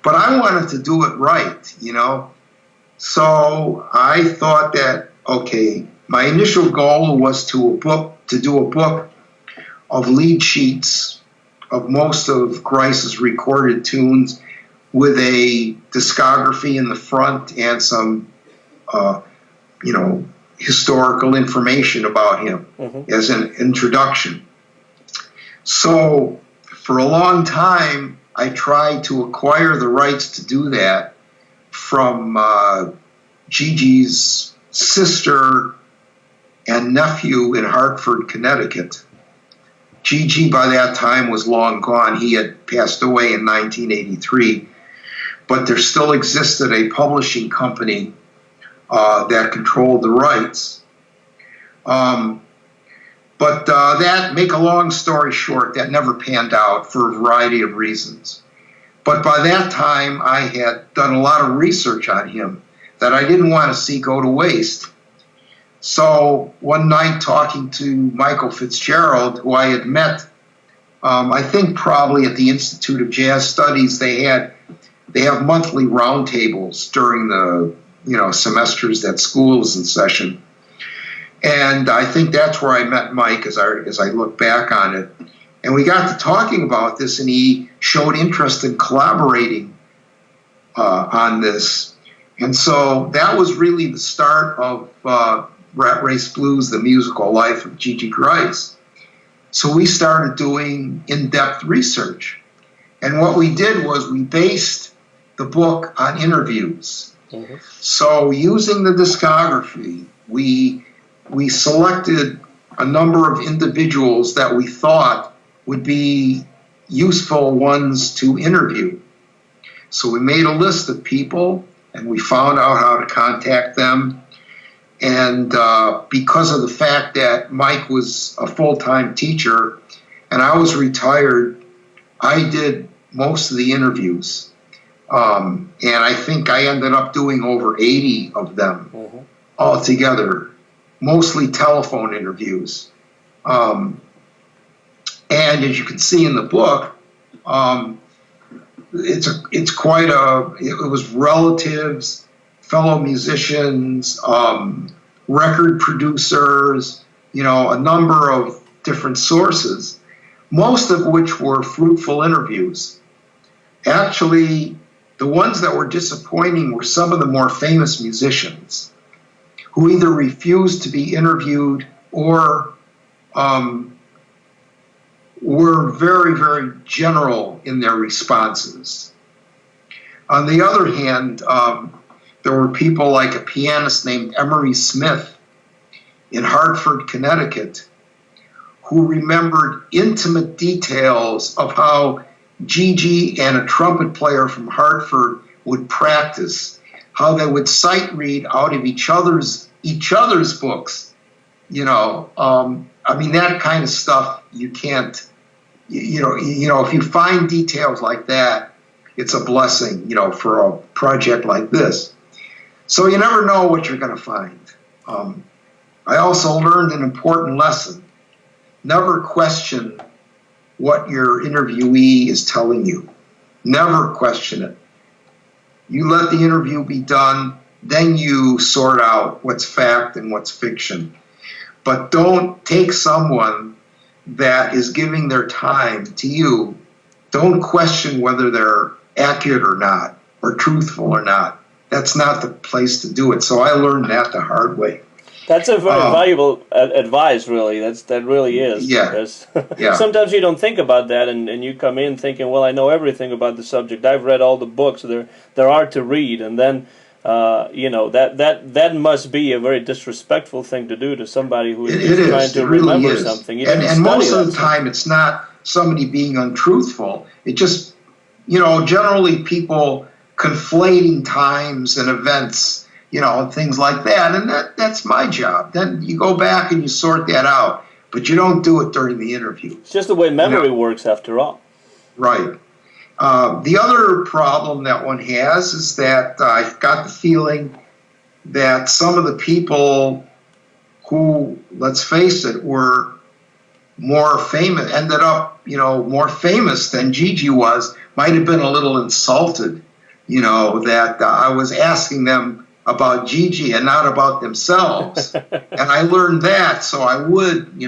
Speaker 2: But I wanted to do it right, So I thought that, okay, my initial goal was to do a book of lead sheets of most of Gryce's recorded tunes with a discography in the front and some, historical information about him as an introduction. So for a long time, I tried to acquire the rights to do that from Gigi's sister and nephew in Hartford, Connecticut. Gigi, by that time, was long gone. He had passed away in 1983. But there still existed a publishing company that controlled the rights. But that, make a long story short, that never panned out for a variety of reasons. But by that time, I had done a lot of research on him that I didn't want to see go to waste. So one night, talking to Michael Fitzgerald, who I had met, I think probably at the Institute of Jazz Studies, they have monthly roundtables during the semesters that school is in session. And I think that's where I met Mike as I look back on it. And we got to talking about this, and he showed interest in collaborating on this. And so that was really the start of Rad Race Blues, the musical life of Gigi Gryce. So we started doing in-depth research. And what we did was we based the book on interviews. So using the discography, we selected a number of individuals that we thought would be useful ones to interview. So we made a list of people, and we found out how to contact them. And because of the fact that Mike was a full-time teacher and I was retired, I did most of the interviews. And I think I ended up doing over 80 of them altogether, mostly telephone interviews. And as you can see in the book, it was relatives, fellow musicians, record producers, a number of different sources most of which were fruitful interviews. Actually, the ones that were disappointing were some of the more famous musicians who either refused to be interviewed or were very, very general in their responses. On the other hand, there were people like a pianist named Emery Smith in Hartford, Connecticut, who remembered intimate details of how Gigi and a trumpet player from Hartford would practice, how they would sight read out of each other's books. I mean, that kind of stuff you can't. If you find details like that, it's a blessing. For a project like this. So you never know what you're going to find. I also learned an important lesson: never question what your interviewee is telling you. Never question it. You let the interview be done, then you sort out what's fact and what's fiction. But don't take someone that is giving their time to you. Don't question whether they're accurate or not, or truthful or not. That's not the place to do it. So I learned that the hard way.
Speaker 1: That's a very valuable advice, really. That really is.
Speaker 2: Yeah.
Speaker 1: Because
Speaker 2: Yeah.
Speaker 1: sometimes you don't think about that, and you come in thinking, well, I know everything about the subject. I've read all the books there are to read, and then that must be a very disrespectful thing to do to somebody who is trying to remember
Speaker 2: really
Speaker 1: something.
Speaker 2: And most of the time, it's not somebody being untruthful. It just, generally people conflating times and events, and things like that. And that's my job. Then you go back and you sort that out. But you don't do it during the interview.
Speaker 1: It's just the way memory works, after all.
Speaker 2: Right. The other problem that one has is that I've got the feeling that some of the people who, let's face it, were more famous, ended up, more famous than Gigi was, might have been a little insulted, that I was asking them about Gigi and not about themselves. And I learned that, so I would,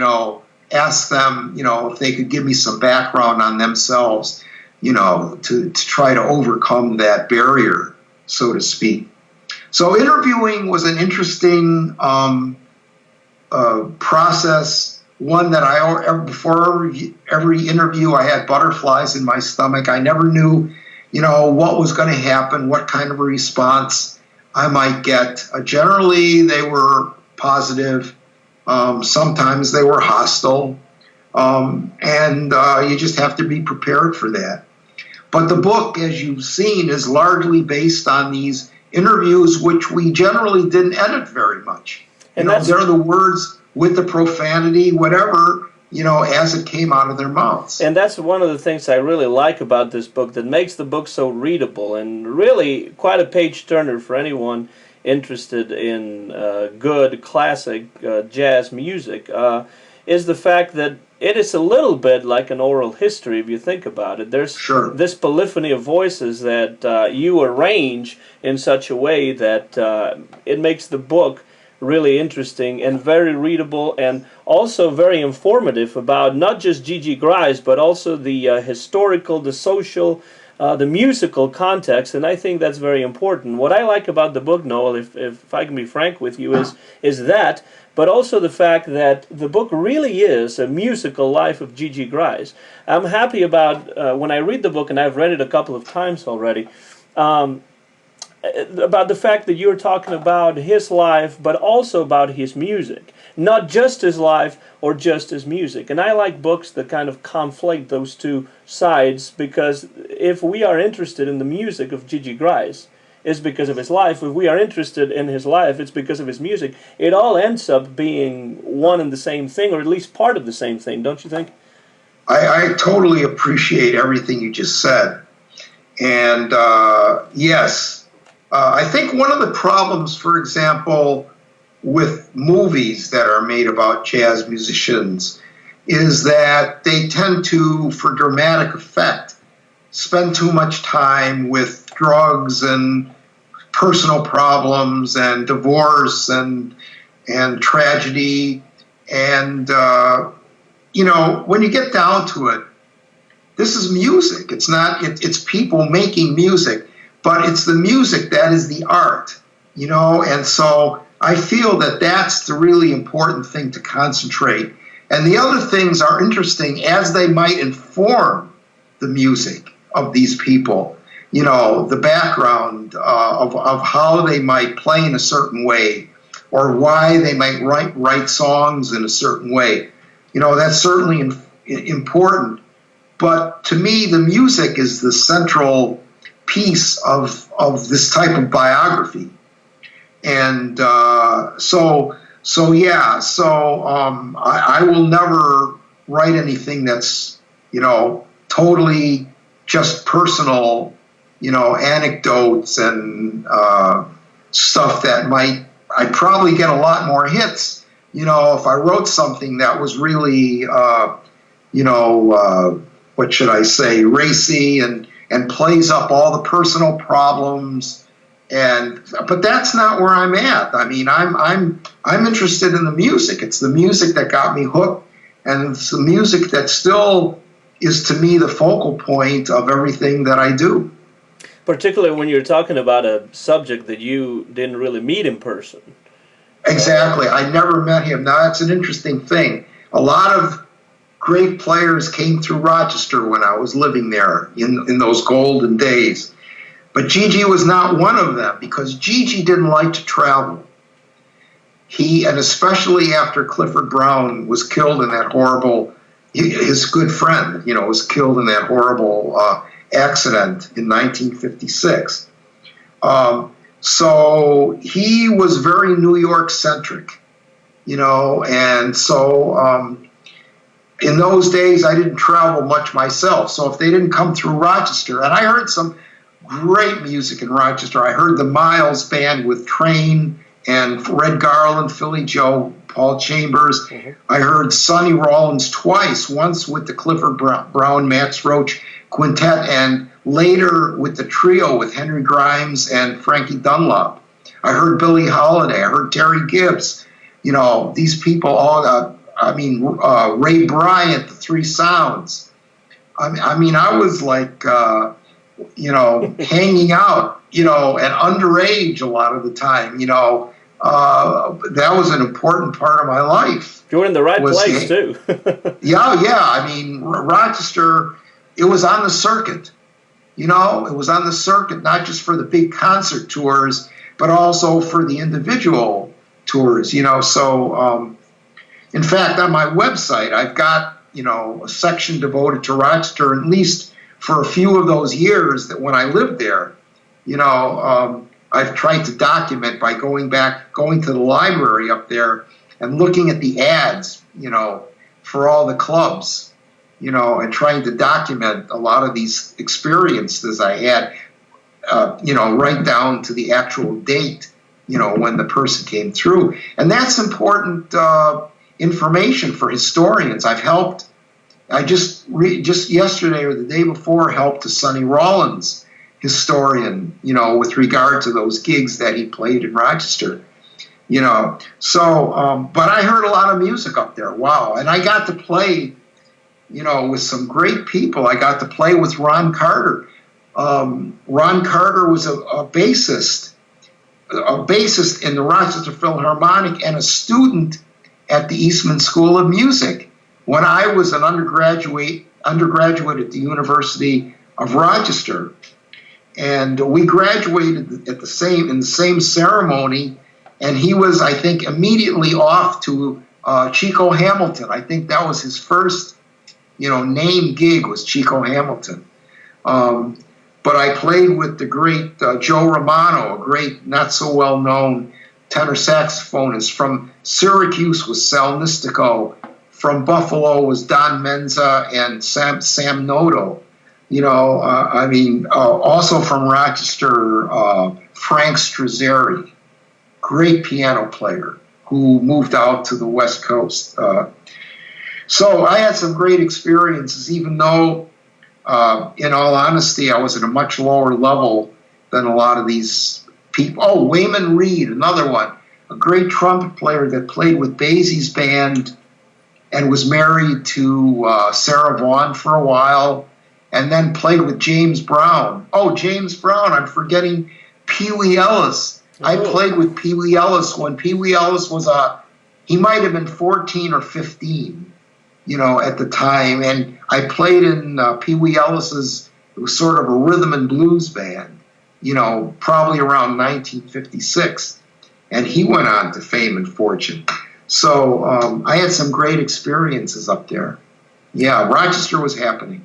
Speaker 2: ask them, if they could give me some background on themselves, to try to overcome that barrier, so to speak. So interviewing was an interesting process, one that before every interview, I had butterflies in my stomach. I never knew, what was going to happen, what kind of a response I might get. Generally, they were positive. Sometimes they were hostile. And you just have to be prepared for that. But the book, as you've seen, is largely based on these interviews, which we generally didn't edit very much. And they're the words with the profanity, whatever, as it came out of their mouths.
Speaker 1: And that's one of the things I really like about this book that makes the book so readable and really quite a page-turner for anyone interested in good classic jazz music, is the fact that it is a little bit like an oral history if you think about it. There's this polyphony of voices that you arrange in such a way that it makes the book really interesting and very readable, and also very informative about not just Gigi Gryce, but also the historical, the social, the musical context, and I think that's very important. What I like about the book, Noel, if I can be frank with you, is that, but also the fact that the book really is a musical life of Gigi Gryce. I'm happy about, when I read the book, and I've read it a couple of times already, about the fact that you're talking about his life, but also about his music. Not just his life or just his music. And I like books that kind of conflate those two sides, because if we are interested in the music of Gigi Gryce, it's because of his life. If we are interested in his life, it's because of his music. It all ends up being one and the same thing, or at least part of the same thing, don't you think?
Speaker 2: I totally appreciate everything you just said. And yes, I think one of the problems, for example, with movies that are made about jazz musicians is that they tend to, for dramatic effect, spend too much time with drugs and personal problems and divorce and tragedy. And when you get down to it, this is music. It's not, it's people making music, but it's the music that is the art, and so I feel that that's the really important thing to concentrate. And the other things are interesting as they might inform the music of these people, the background of how they might play in a certain way or why they might write songs in a certain way. That's certainly important. But to me, the music is the central piece of this type of biography. And I will never write anything that's, totally just personal, anecdotes and stuff that I'd probably get a lot more hits, if I wrote something that was really, what should I say, racy and plays up all the personal problems. But that's not where I'm at. I mean, I'm interested in the music. It's the music that got me hooked, and it's the music that still is to me the focal point of everything that I do.
Speaker 1: Particularly when you're talking about a subject that you didn't really meet in person.
Speaker 2: Exactly. I never met him. Now, that's an interesting thing. A lot of great players came through Rochester when I was living there in those golden days. But Gigi was not one of them because Gigi didn't like to travel. And especially after Clifford Brown was killed in that horrible, his good friend, was killed in that horrible accident in 1956. So he was very New York centric, and so in those days I didn't travel much myself. So if they didn't come through Rochester, and I heard some great music in Rochester. I heard the Miles Band with Train and Red Garland, Philly Joe, Paul Chambers. Mm-hmm. I heard Sonny Rollins twice, once with the Clifford Brown, Max Roach Quintet, and later with the trio with Henry Grimes and Frankie Dunlop. I heard Billie Holiday. I heard Terry Gibbs. These people all, Ray Bryant, the Three Sounds. I was like, hanging out, and underage a lot of the time, that was an important part of my life.
Speaker 1: You were in the right place, too.
Speaker 2: Yeah. Rochester, it was on the circuit. It was on the circuit, not just for the big concert tours, but also for the individual tours, So, in fact, on my website, I've got, a section devoted to Rochester, at least for a few of those years that when I lived there, I've tried to document by going to the library up there and looking at the ads, for all the clubs, and trying to document a lot of these experiences I had, right down to the actual date, when the person came through. And that's important information for historians. I just yesterday or the day before helped a Sonny Rollins historian, with regard to those gigs that he played in Rochester, So, but I heard a lot of music up there. Wow. And I got to play, with some great people. I got to play with Ron Carter. Ron Carter was a bassist in the Rochester Philharmonic and a student at the Eastman School of Music when I was an undergraduate at the University of Rochester. And we graduated in the same ceremony, and he was, I think, immediately off to Chico Hamilton. I think that was his first, name gig was Chico Hamilton. But I played with the great Joe Romano, a great, not so well-known tenor saxophonist. From Syracuse was Sal Nistico. From Buffalo was Don Menza and Sam Noto. Also from Rochester, Frank Strazzeri, great piano player who moved out to the West Coast. So I had some great experiences, even though, in all honesty, I was at a much lower level than a lot of these people. Oh, Wayman Reed, another one, a great trumpet player that played with Basie's band and was married to Sarah Vaughan for a while, and then played with James Brown. Oh, James Brown, I'm forgetting Pee Wee Ellis. Oh. I played with Pee Wee Ellis when Pee Wee Ellis was he might have been 14 or 15, at the time. And I played in Pee Wee Ellis's, it was sort of a rhythm and blues band, probably around 1956. And he went on to fame and fortune. So I had some great experiences up there. Yeah, Rochester was happening.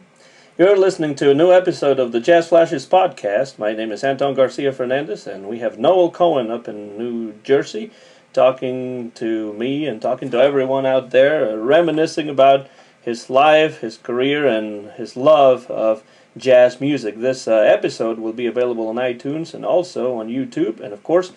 Speaker 1: You're listening to a new episode of the Jazz Flashes podcast. My name is Anton Garcia Fernandez, and we have Noal Cohen up in New Jersey talking to me and talking to everyone out there, reminiscing about his life, his career, and his love of jazz music. This episode will be available on iTunes and also on YouTube, and of course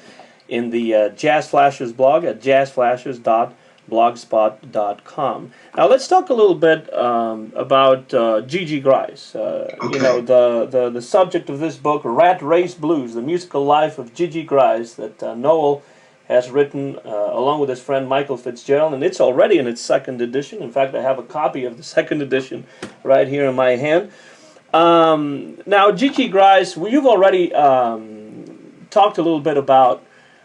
Speaker 1: in the Jazz Flashes blog at jazzflashes.blogspot.com. Now let's talk a little bit about Gigi Gryce.
Speaker 2: Okay.
Speaker 1: The subject of this book, Rad Race Blues, the musical life of Gigi Gryce, that Noal has written along with his friend Michael Fitzgerald, and it's already in its second edition. In fact, I have a copy of the second edition right here in my hand. Now, Gigi Gryce, you've already talked a little bit about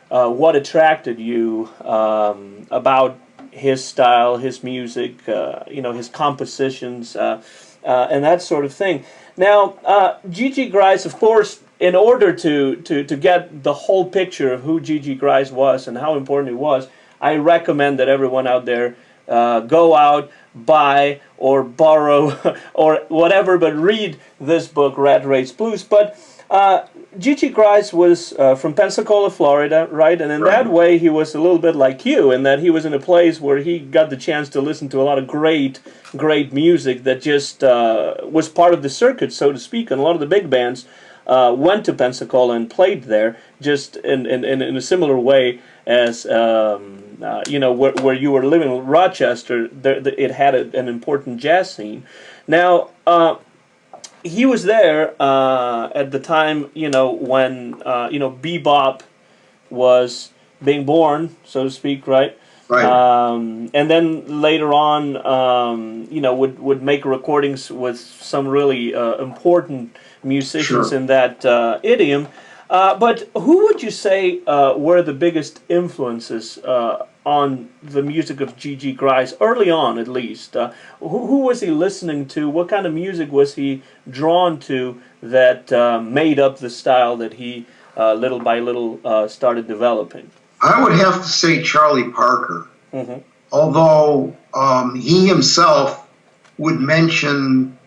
Speaker 1: what attracted you about his style, his music, his compositions, and that sort of thing. Now, Gigi Gryce, of course, in order to get the whole picture of who Gigi Gryce was and how important he was, I recommend that everyone out there go out, buy, or borrow, or whatever, but read this book, Rad Race Blues. But Gigi Gryce was from Pensacola, Florida, right? And in that way, he was a little bit like you, in that he was in a place where he got the chance to listen to a lot of great music that just was part of the circuit, so to speak. And a lot of the big bands went to Pensacola and played there, just in a similar way as where you were living in Rochester. It had an important jazz scene. Now, he was there at the time, when bebop was being born, so to speak, right?
Speaker 2: Right.
Speaker 1: And then later on, would make recordings with some really important musicians in that idiom. But who would you say were the biggest influences on the music of Gigi Gryce, early on at least? Who was he listening to? What kind of music was he drawn to that made up the style that he little by little started developing?
Speaker 2: I would have to say Charlie Parker.
Speaker 1: Mm-hmm.
Speaker 2: Although he himself would mention,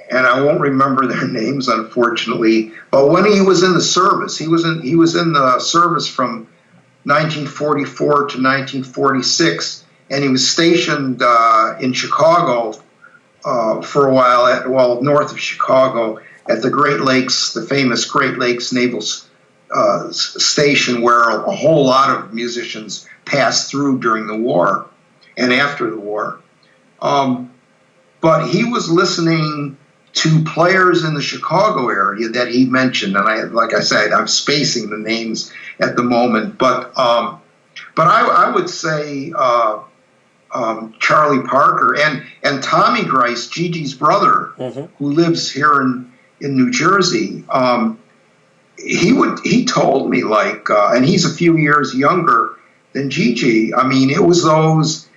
Speaker 2: and I won't remember their names unfortunately, but when he was in the service, he was in the service from 1944 to 1946, and he was stationed in Chicago for a while, north of Chicago, at the Great Lakes, the famous Great Lakes Naval Station, where a whole lot of musicians passed through during the war and after the war. But he was listening to players in the Chicago area that he mentioned, and like I said, I'm spacing the names at the moment, but I would say Charlie Parker and Tommy Gryce, Gigi's brother, who lives here in New Jersey. He told me, and he's a few years younger than Gigi. I mean, it was those,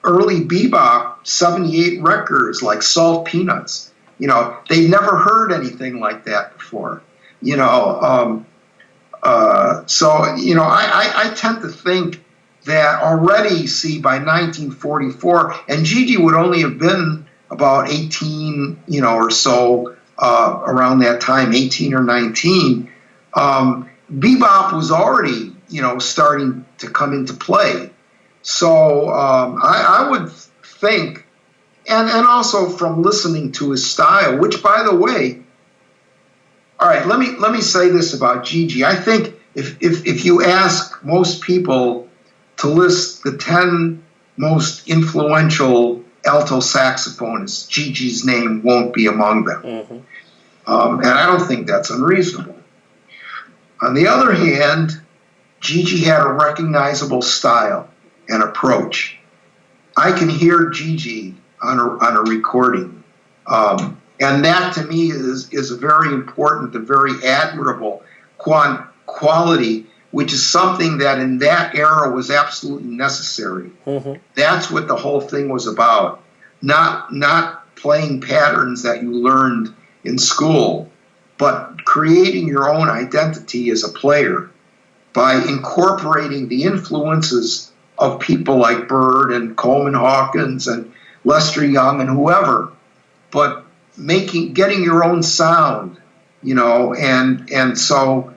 Speaker 2: early bebop 78 records like Salt Peanuts. They'd never heard anything like that before. I tend to think that already, by 1944, and Gigi would only have been about 18, or so, around that time, 18 or 19, bebop was already, starting to come into play. So I would think, and also from listening to his style, which, by the way, all right, let me say this about Gigi. I think if you ask most people to list the 10 most influential alto saxophonists, Gigi's name won't be among them. Mm-hmm. And I don't think that's unreasonable. On the other hand, Gigi had a recognizable style. and approach. I can hear Gigi on a recording. And that to me is a very important, a very admirable quality, which is something that in that era was absolutely necessary. Mm-hmm. That's what the whole thing was about. Not playing patterns that you learned in school, but creating your own identity as a player by incorporating the influences of people like Bird and Coleman Hawkins and Lester Young and whoever, but getting your own sound, and so,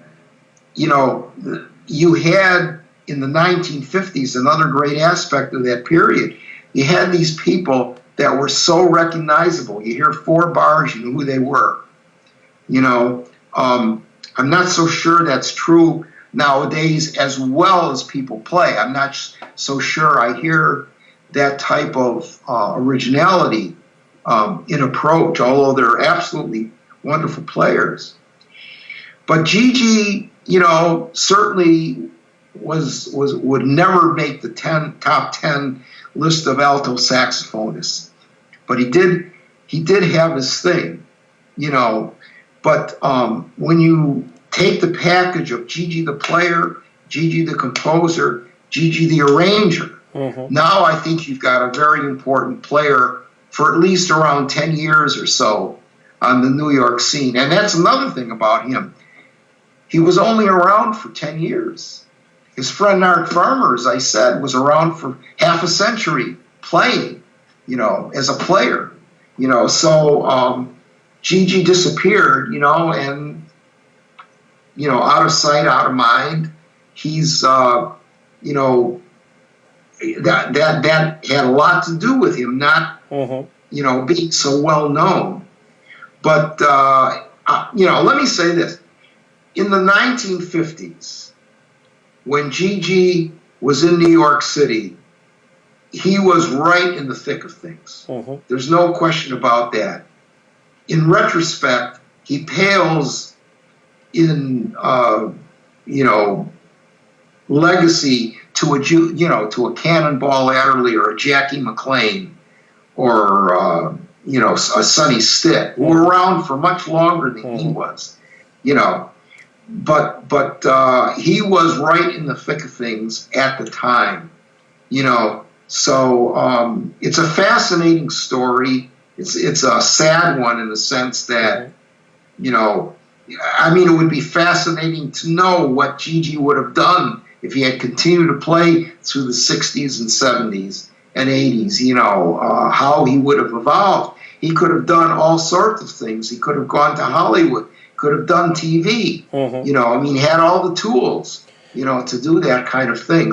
Speaker 2: you had in the 1950s, another great aspect of that period, you had these people that were so recognizable. You hear 4 bars, you knew who they were. I'm not so sure that's true nowadays as well as people play. I'm not so sure I hear that type of originality in approach, although they're absolutely wonderful players. But Gigi, certainly would never make the top 10 list of alto saxophonists. But he did have his thing, But when you take the package of Gigi the player, Gigi the composer, Gigi the arranger, mm-hmm. Now I think you've got a very important player for at least around 10 years or so on the New York scene. And that's another thing about him. He was only around for 10 years. His friend Art Farmer, as I said, was around for half a century playing, as a player. So Gigi disappeared, and, out of sight, out of mind. He's, that had a lot to do with him not, mm-hmm. Being so well known. But, let me say this. In the 1950s, when Gigi was in New York City, he was right in the thick of things. Mm-hmm. There's no question about that. In retrospect, he pales in, legacy to a Cannonball Adderley or a Jackie McLean or, a Sonny Stitt, who were around for much longer than he was, But he was right in the thick of things at the time, So it's a fascinating story. It's a sad one in the sense that, it would be fascinating to know what Gigi would have done if he had continued to play through the 60s and 70s and 80s, how he would have evolved. He could have done all sorts of things. He could have gone to Hollywood, could have done TV, mm-hmm. He had all the tools, to do that kind of thing.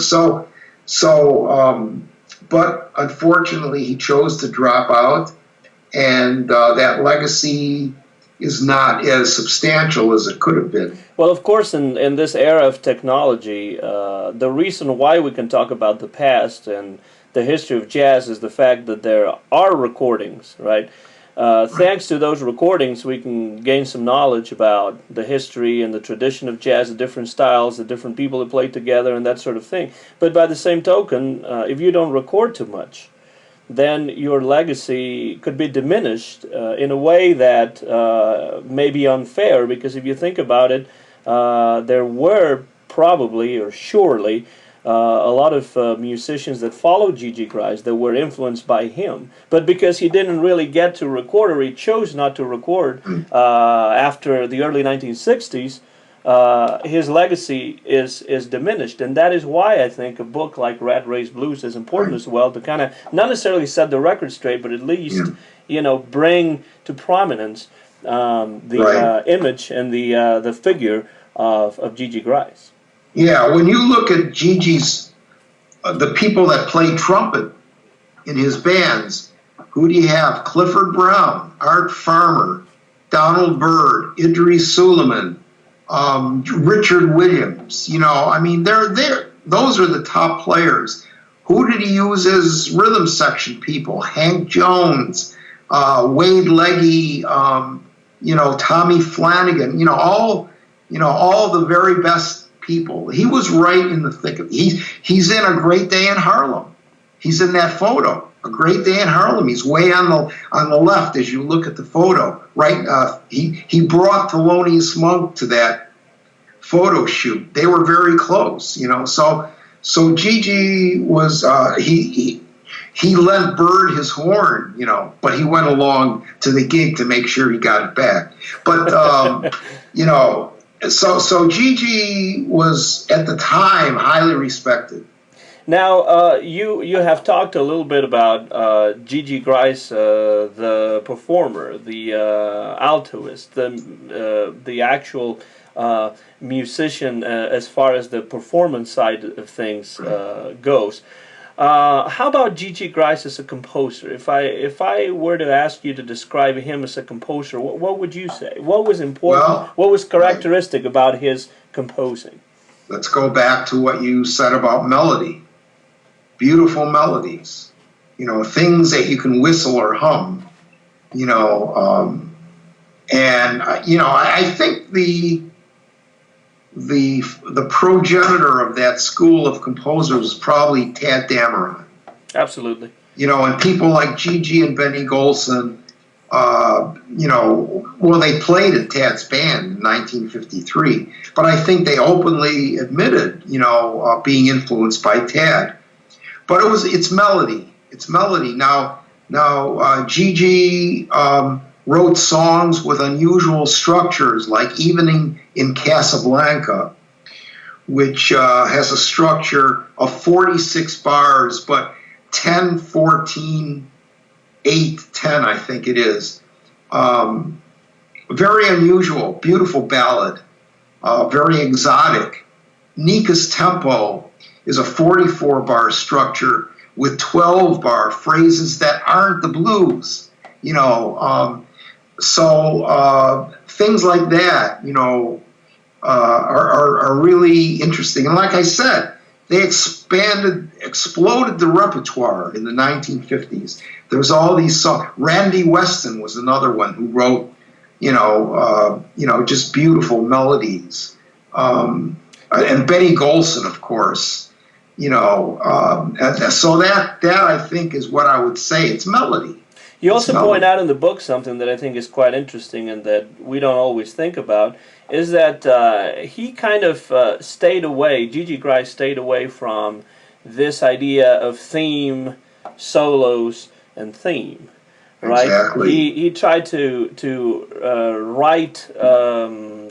Speaker 2: But unfortunately he chose to drop out, and that legacy is not as substantial as it could have been.
Speaker 1: Well, of course, in this era of technology, the reason why we can talk about the past and the history of jazz is the fact that there are recordings, right? Thanks to those recordings, we can gain some knowledge about the history and the tradition of jazz, the different styles, the different people that play together, and that sort of thing. But by the same token, if you don't record too much, then your legacy could be diminished in a way that may be unfair, because if you think about it, there were probably or surely a lot of musicians that followed Gigi Gryce that were influenced by him. But because he didn't really get to record, or he chose not to record after the early 1960s, his legacy is diminished. And that is why I think a book like Rad Race Blues is important as well, to kind of not necessarily set the record straight, but at least bring to prominence the image and the figure of Gigi Gryce.
Speaker 2: Yeah, when you look at Gigi's, the people that play trumpet in his bands, who do you have? Clifford Brown, Art Farmer, Donald Byrd, Idris Suleiman, Richard Williams. They're there. Those are the top players. Who did he use as rhythm section people? Hank Jones, Wade Legge, Tommy Flanagan. All the very best people. He was right in the thick of it. He's in A Great Day in Harlem. He's in that photo. A Great Day in Harlem. He's way on the left as you look at the photo. Right. He brought Thelonious Monk to that photo shoot. They were very close. So Gigi was he lent Bird his horn. But he went along to the gig to make sure he got it back. But So Gigi was at the time highly respected.
Speaker 1: Now, you have talked a little bit about Gigi Gryce, the performer, the altoist, the actual musician as far as the performance side of things goes. How about Gigi Gryce as a composer? If I were to ask you to describe him as a composer, what would you say? What was important?
Speaker 2: Well,
Speaker 1: what was characteristic about his composing?
Speaker 2: Let's go back to what you said about melody. Beautiful melodies, things that you can whistle or hum, I think the progenitor of that school of composers is probably Tad Dameron.
Speaker 1: Absolutely.
Speaker 2: And people like Gigi and Benny Golson, they played in Tad's band in 1953, but I think they openly admitted, being influenced by Tad. But it's melody. It's melody. Now, Gigi wrote songs with unusual structures, like Evening in Casablanca, which has a structure of 46 bars, but 10, 14, 8, 10, I think it is. Very unusual, beautiful ballad, very exotic. Nika's Tempo is a 44-bar structure with 12-bar phrases that aren't the blues, So things like that, are really interesting. And like I said, they exploded the repertoire in the 1950s. There was all these songs. Randy Weston was another one who wrote, just beautiful melodies. And Benny Golson, of course. So that I think is what I would say. It's melody.
Speaker 1: You also point out in the book something that I think is quite interesting and that we don't always think about, is that he kind of Gigi Gryce stayed away from this idea of theme, solos, and theme. Right?
Speaker 2: Exactly.
Speaker 1: He tried to write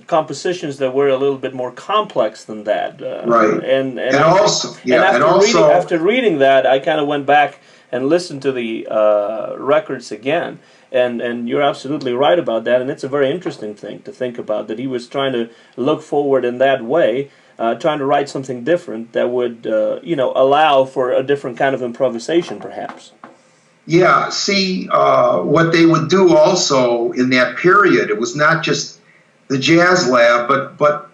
Speaker 1: compositions that were a little bit more complex than that.
Speaker 2: Right.
Speaker 1: After reading that, I kind of went back and listened to the records again, and you're absolutely right about that. And it's a very interesting thing to think about, that he was trying to look forward in that way, trying to write something different that would allow for a different kind of improvisation, perhaps.
Speaker 2: Yeah, see, what they would do also in that period, it was not just the Jazz Lab, but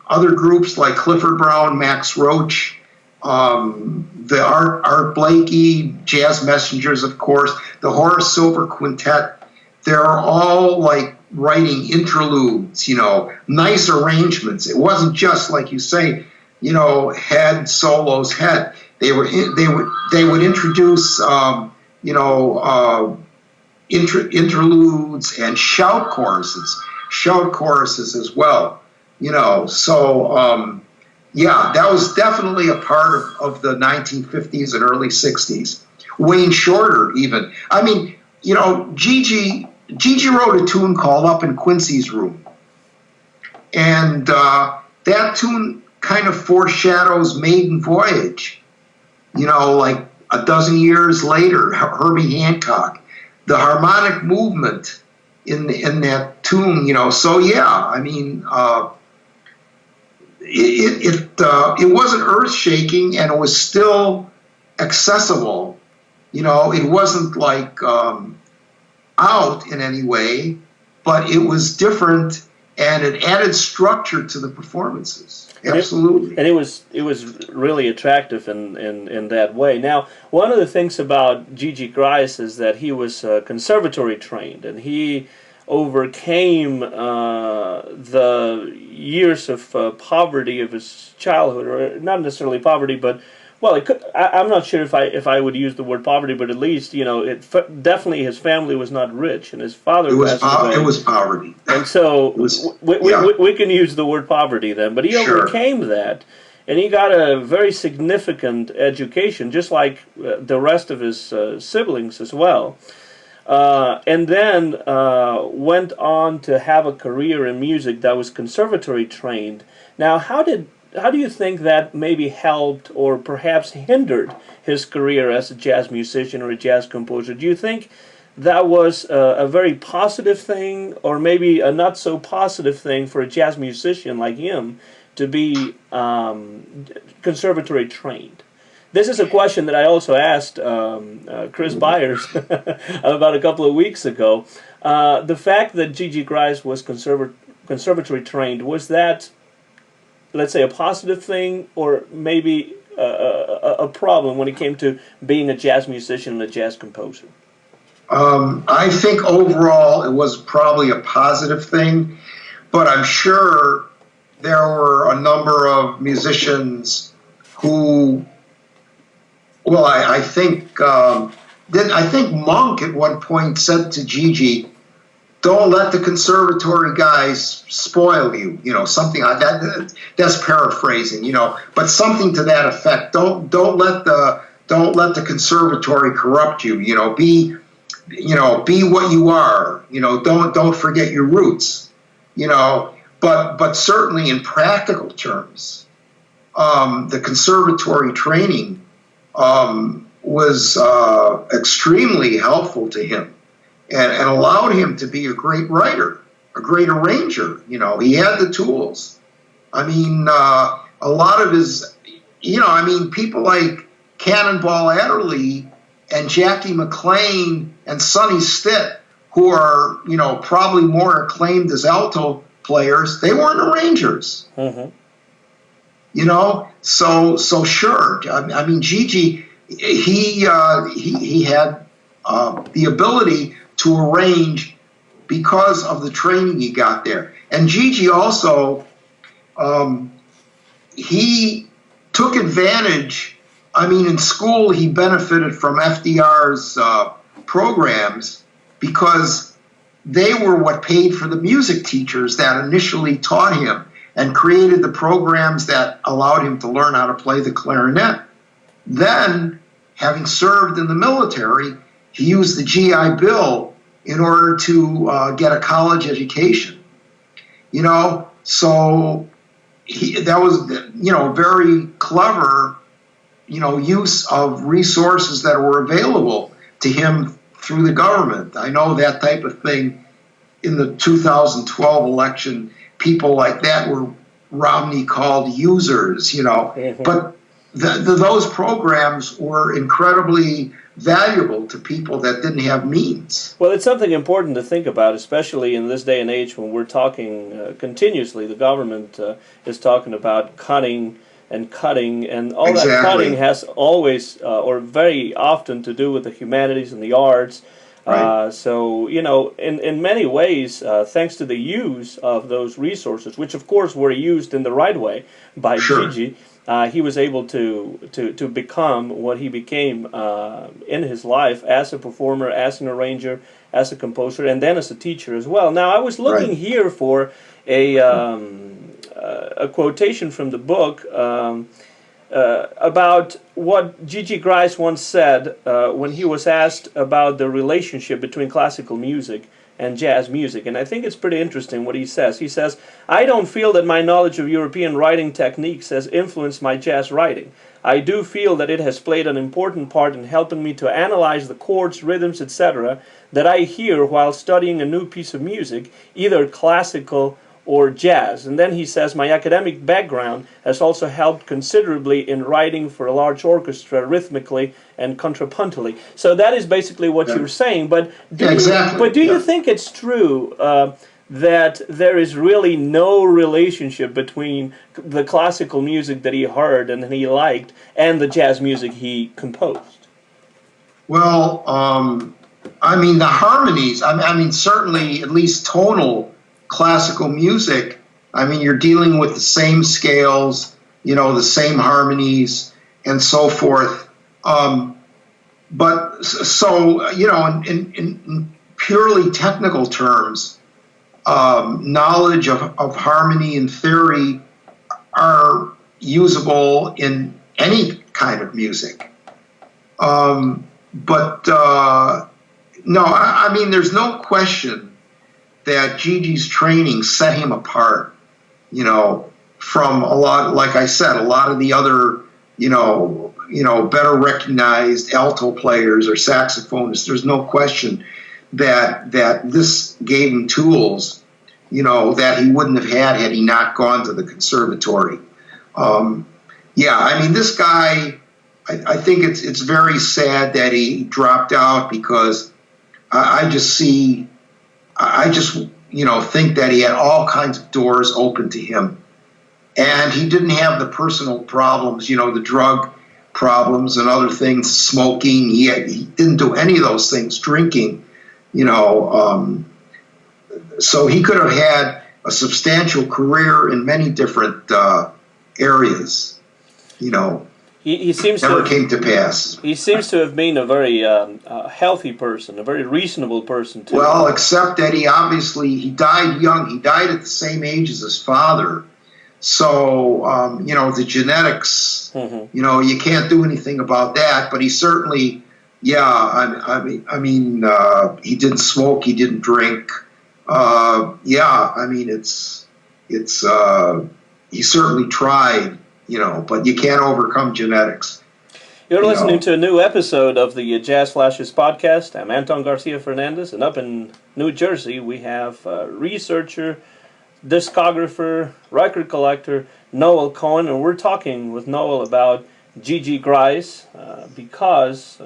Speaker 2: other groups like Clifford Brown, Max Roach, the Art Blakey, Jazz Messengers, of course, the Horace Silver Quintet. They're all like writing interludes, nice arrangements. It wasn't just like you say, head solos, head. They would introduce interludes and shout choruses as well, So that was definitely a part of the 1950s and early 60s. Wayne Shorter, even. I mean, Gigi wrote a tune called Up in Quincy's Room, and that tune kind of foreshadows Maiden Voyage. Like a dozen years later, Herbie Hancock, the harmonic movement in that tune, So yeah, I mean, it wasn't earth shaking, and it was still accessible. It wasn't like out in any way, but it was different, and it added structure to the performances. Absolutely.
Speaker 1: And it was really attractive in that way. Now, one of the things about Gigi Gryce is that he was conservatory trained, and he overcame the years of poverty of his childhood, or not necessarily poverty, but well, I'm not sure if I would use the word poverty, but at least definitely his family was not rich, and his father passed away.
Speaker 2: It was poverty,
Speaker 1: and so we can use the word poverty then. But he overcame that, and he got a very significant education, just like the rest of his siblings as well. And then went on to have a career in music that was conservatory trained. Now, how do you think that maybe helped or perhaps hindered his career as a jazz musician or a jazz composer? Do you think that was a very positive thing, or maybe a not so positive thing for a jazz musician like him to be conservatory trained? This is a question that I also asked Chris Byers about a couple of weeks ago. The fact that Gigi Gryce was conservatory trained, was that, let's say, a positive thing, or maybe a problem when it came to being a jazz musician and a jazz composer?
Speaker 2: I think overall it was probably a positive thing, but I'm sure there were a number of musicians who, well, I think Monk at one point said to Gigi, "Don't let the conservatory guys spoil you." Something like that. That's paraphrasing, but something to that effect. Don't let the conservatory corrupt you. Be what you are. Don't forget your roots. But certainly in practical terms, the conservatory training was extremely helpful to him, and allowed him to be a great writer, a great arranger. He had the tools. I mean, a lot of his, people like Cannonball Adderley and Jackie McLean and Sonny Stitt, who are, probably more acclaimed as alto players, they weren't arrangers.
Speaker 1: Mm-hmm.
Speaker 2: So sure. I mean, Gigi, he had the ability to arrange because of the training he got there. And Gigi also, he took advantage. I mean, in school, he benefited from FDR's programs because they were what paid for the music teachers that initially taught him and created the programs that allowed him to learn how to play the clarinet. Then, having served in the military, he used the GI Bill in order to get a college education. So that was, very clever, use of resources that were available to him through the government. I know that type of thing in the 2012 election, people like that were Romney called users,
Speaker 1: Mm-hmm.
Speaker 2: But those programs were incredibly valuable to people that didn't have means.
Speaker 1: Well, it's something important to think about, especially in this day and age when we're talking continuously. The government is talking about cutting, and all
Speaker 2: Exactly.
Speaker 1: that cutting has always or very often to do with the humanities and the arts.
Speaker 2: Right.
Speaker 1: So, in many ways, thanks to the use of those resources, which of course were used in the right way by
Speaker 2: Sure.
Speaker 1: Gigi, he was able to become what he became in his life as a performer, as an arranger, as a composer, and then as a teacher as well. Now, I was looking here for a quotation from the book about what Gigi Gryce once said when he was asked about the relationship between classical music and jazz music. And I think it's pretty interesting what he says. He says, "I don't feel that my knowledge of European writing techniques has influenced my jazz writing. I do feel that it has played an important part in helping me to analyze the chords, rhythms, etc. that I hear while studying a new piece of music, either classical or jazz." And then he says, "My academic background has also helped considerably in writing for a large orchestra rhythmically and contrapuntally." So that is basically what you're saying. But do you think it's true that there is really no relationship between the classical music that he heard and he liked and the jazz music he composed?
Speaker 2: Well, I mean, the harmonies, I mean, certainly, at least tonal classical music, I mean, you're dealing with the same scales, the same harmonies and so forth. But so, in purely technical terms, knowledge of harmony and theory are usable in any kind of music. No, I mean, there's no question that Gigi's training set him apart, from a lot, like I said, a lot of the other, better recognized alto players or saxophonists. There's no question that this gave him tools, that he wouldn't have had he not gone to the conservatory. I mean, this guy, I think it's very sad that he dropped out, because I just think that he had all kinds of doors open to him. And he didn't have the personal problems, the drug problems and other things, smoking. He didn't do any of those things, drinking, so he could have had a substantial career in many different areas,
Speaker 1: He seems
Speaker 2: never
Speaker 1: to
Speaker 2: came to pass.
Speaker 1: He seems to have been a very healthy person, a very reasonable person too.
Speaker 2: Well, except that he died young. He died at the same age as his father. So, the genetics, you can't do anything about that. But he certainly, he didn't smoke, he didn't drink. He certainly tried, but you can't overcome genetics.
Speaker 1: You're listening to a new episode of the Jazz Flashes podcast. I'm Anton Garcia Fernandez, and up in New Jersey we have researcher, discographer, record collector, Noal Cohen, and we're talking with Noal about Gigi Gryce because,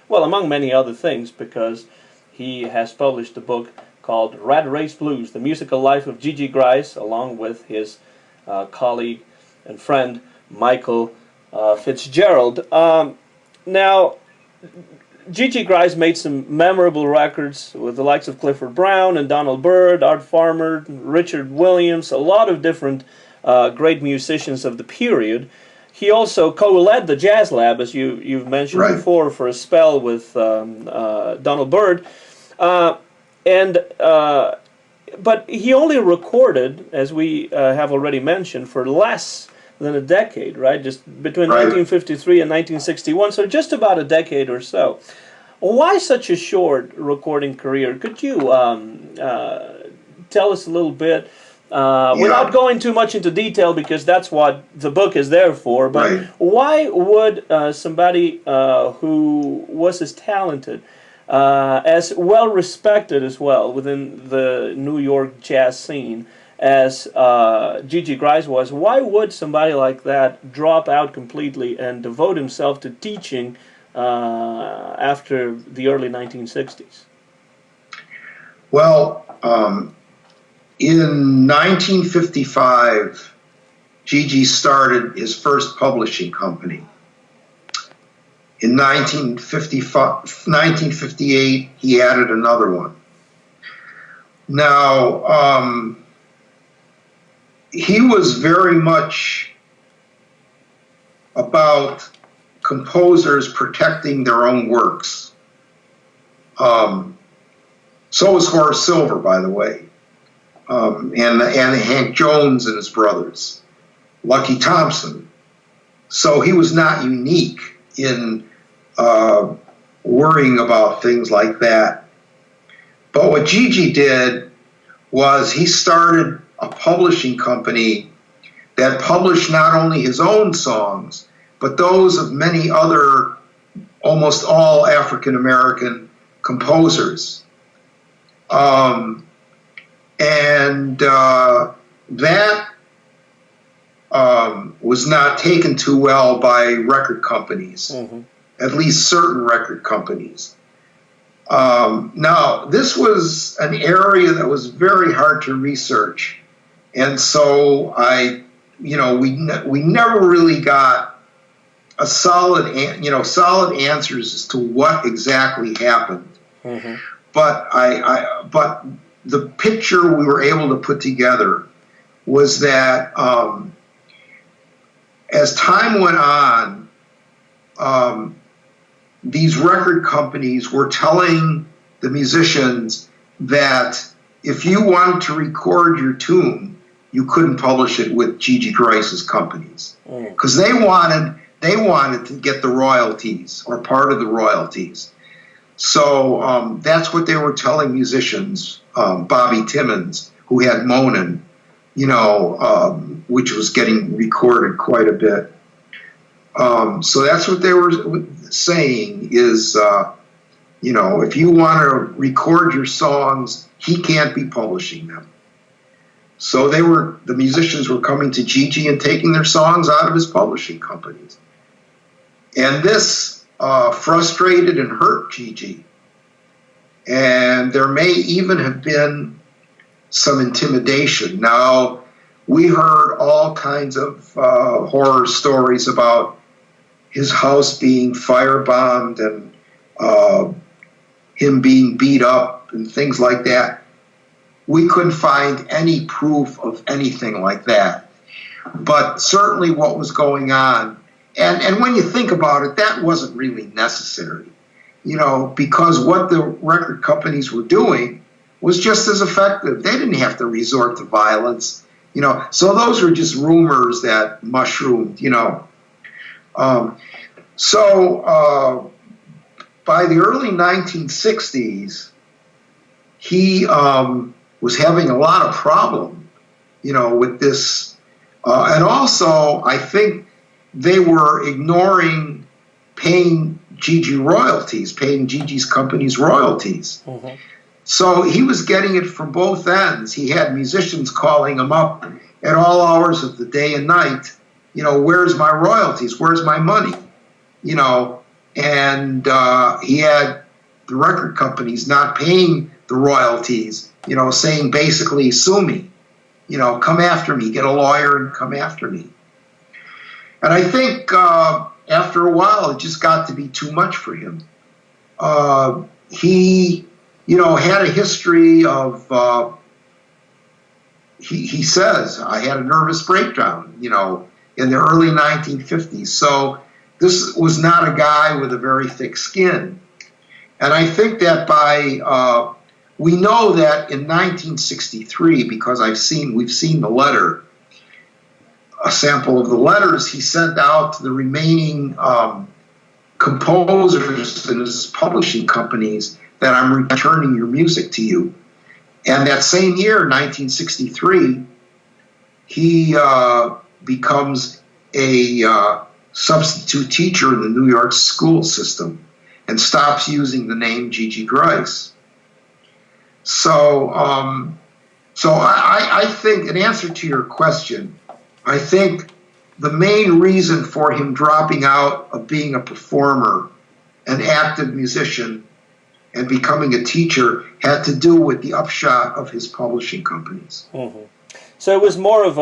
Speaker 1: among many other things, because he has published a book called Rad Race Blues, The Musical Life of Gigi Gryce, along with his colleague and friend Michael Fitzgerald. Now, Gigi Gryce made some memorable records with the likes of Clifford Brown and Donald Byrd, Art Farmer, Richard Williams, a lot of different great musicians of the period. He also co-led the Jazz Lab, as you've mentioned before, for a spell with Donald Byrd. But he only recorded, as we have already mentioned, for less than a decade, right? Just between 1953 and 1961, so just about a decade or so. Why such a short recording career? Could you tell us a little bit, without going too much into detail, because that's what the book is there for, but why would somebody who was as talented, as well respected as well within the New York jazz scene as Gigi Gryce was, why would somebody like that drop out completely and devote himself to teaching after the early 1960s?
Speaker 2: Well, in 1955, Gigi started his first publishing company. In 1958, he added another one. Now, he was very much about composers protecting their own works. So was Horace Silver, by the way, and Hank Jones and his brothers, Lucky Thompson. So he was not unique in worrying about things like that. But what Gigi did was he started a publishing company that published not only his own songs, but those of many other, almost all African-American composers. That was not taken too well by record companies, at least certain record companies. Now, this was an area that was very hard to research. And so we never really got a solid answers as to what exactly happened.
Speaker 1: Mm-hmm.
Speaker 2: But the picture we were able to put together was that as time went on, these record companies were telling the musicians that if you wanted to record your tune, you couldn't publish it with Gigi Gryce's companies because they wanted to get the royalties or part of the royalties. So that's what they were telling musicians. Bobby Timmons, who had Monin, which was getting recorded quite a bit. So that's what they were saying is, if you want to record your songs, he can't be publishing them. So the musicians were coming to Gigi and taking their songs out of his publishing companies. And this frustrated and hurt Gigi. And there may even have been some intimidation. Now, we heard all kinds of horror stories about his house being firebombed and him being beat up and things like that. We couldn't find any proof of anything like that. But certainly what was going on, and when you think about it, that wasn't really necessary, because what the record companies were doing was just as effective. They didn't have to resort to violence, so those were just rumors that mushroomed, So by the early 1960s, he was having a lot of problem, with this. And also, I think they were ignoring paying Gigi royalties, paying Gigi's company's royalties. Mm-hmm. So he was getting it from both ends. He had musicians calling him up at all hours of the day and night, where's my royalties? Where's my money? And he had the record companies not paying the royalties, saying basically, sue me, come after me, get a lawyer and come after me. And I think after a while, it just got to be too much for him. He, had a history of, he says, I had a nervous breakdown, in the early 1950s. So this was not a guy with a very thick skin. And I think that we know that in 1963, because we've seen the letter, a sample of the letters he sent out to the remaining composers in his publishing companies that I'm returning your music to you. And that same year, 1963, he becomes a substitute teacher in the New York school system and stops using the name Gigi Gryce. So I think, in answer to your question, I think the main reason for him dropping out of being a performer, an active musician, and becoming a teacher had to do with the upshot of his publishing companies.
Speaker 1: Mm-hmm. So it was more of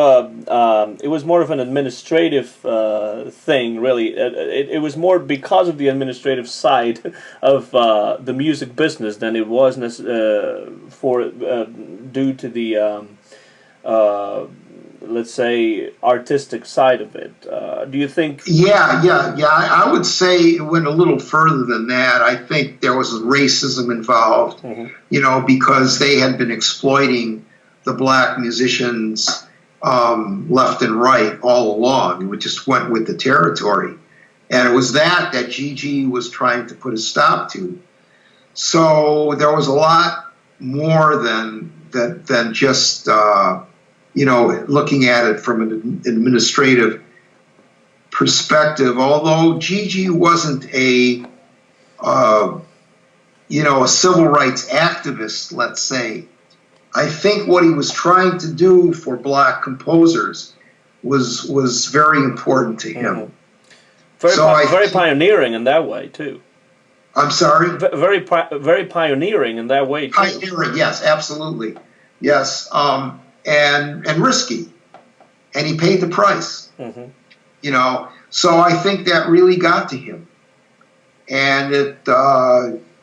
Speaker 1: an administrative thing, really. It was more because of the administrative side of the music business than it was due to the let's say artistic side of it. Do you think?
Speaker 2: Yeah. I would say it went a little further than that. I think there was racism involved, mm-hmm. Because they had been exploiting the black musicians left and right all along. We just went with the territory. And it was that Gigi was trying to put a stop to. So there was a lot more than just, looking at it from an administrative perspective. Although Gigi wasn't a civil rights activist, let's say, I think what he was trying to do for black composers was very important to him.
Speaker 1: Mm-hmm. Very pioneering in that way too.
Speaker 2: I'm sorry?
Speaker 1: Very pioneering in that way too.
Speaker 2: Pioneering, yes, absolutely. Yes, and risky. And he paid the price. Mm-hmm. So I think that really got to him. And it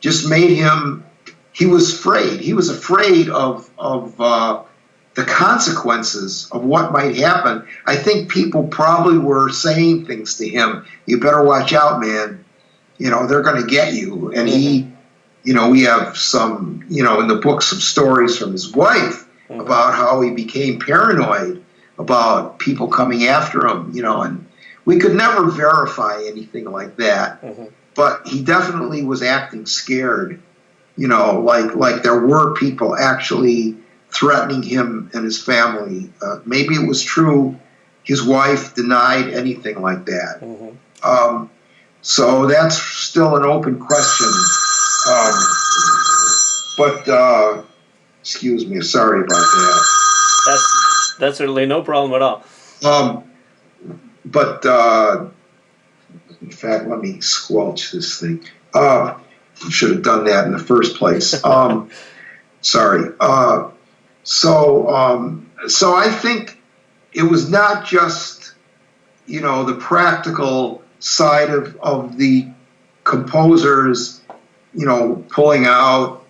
Speaker 2: just made him he was afraid. He was afraid of the consequences of what might happen. I think people probably were saying things to him. You better watch out, man. You know, they're going to get you. And he, you know, we have some, you know, in the book, some stories from his wife about how he became paranoid about people coming after him, you know, and we could never verify anything like that. But he definitely was acting scared, you know, like there were people actually threatening him and his family. Maybe it was true. His wife denied anything like that. So that's still an open question. But excuse me, sorry about that.
Speaker 1: That's certainly no problem at all.
Speaker 2: But in fact, let me squelch this thing. Should have done that in the first place. Sorry. So I think it was not just, you know, the practical side of the composers, you know, pulling out,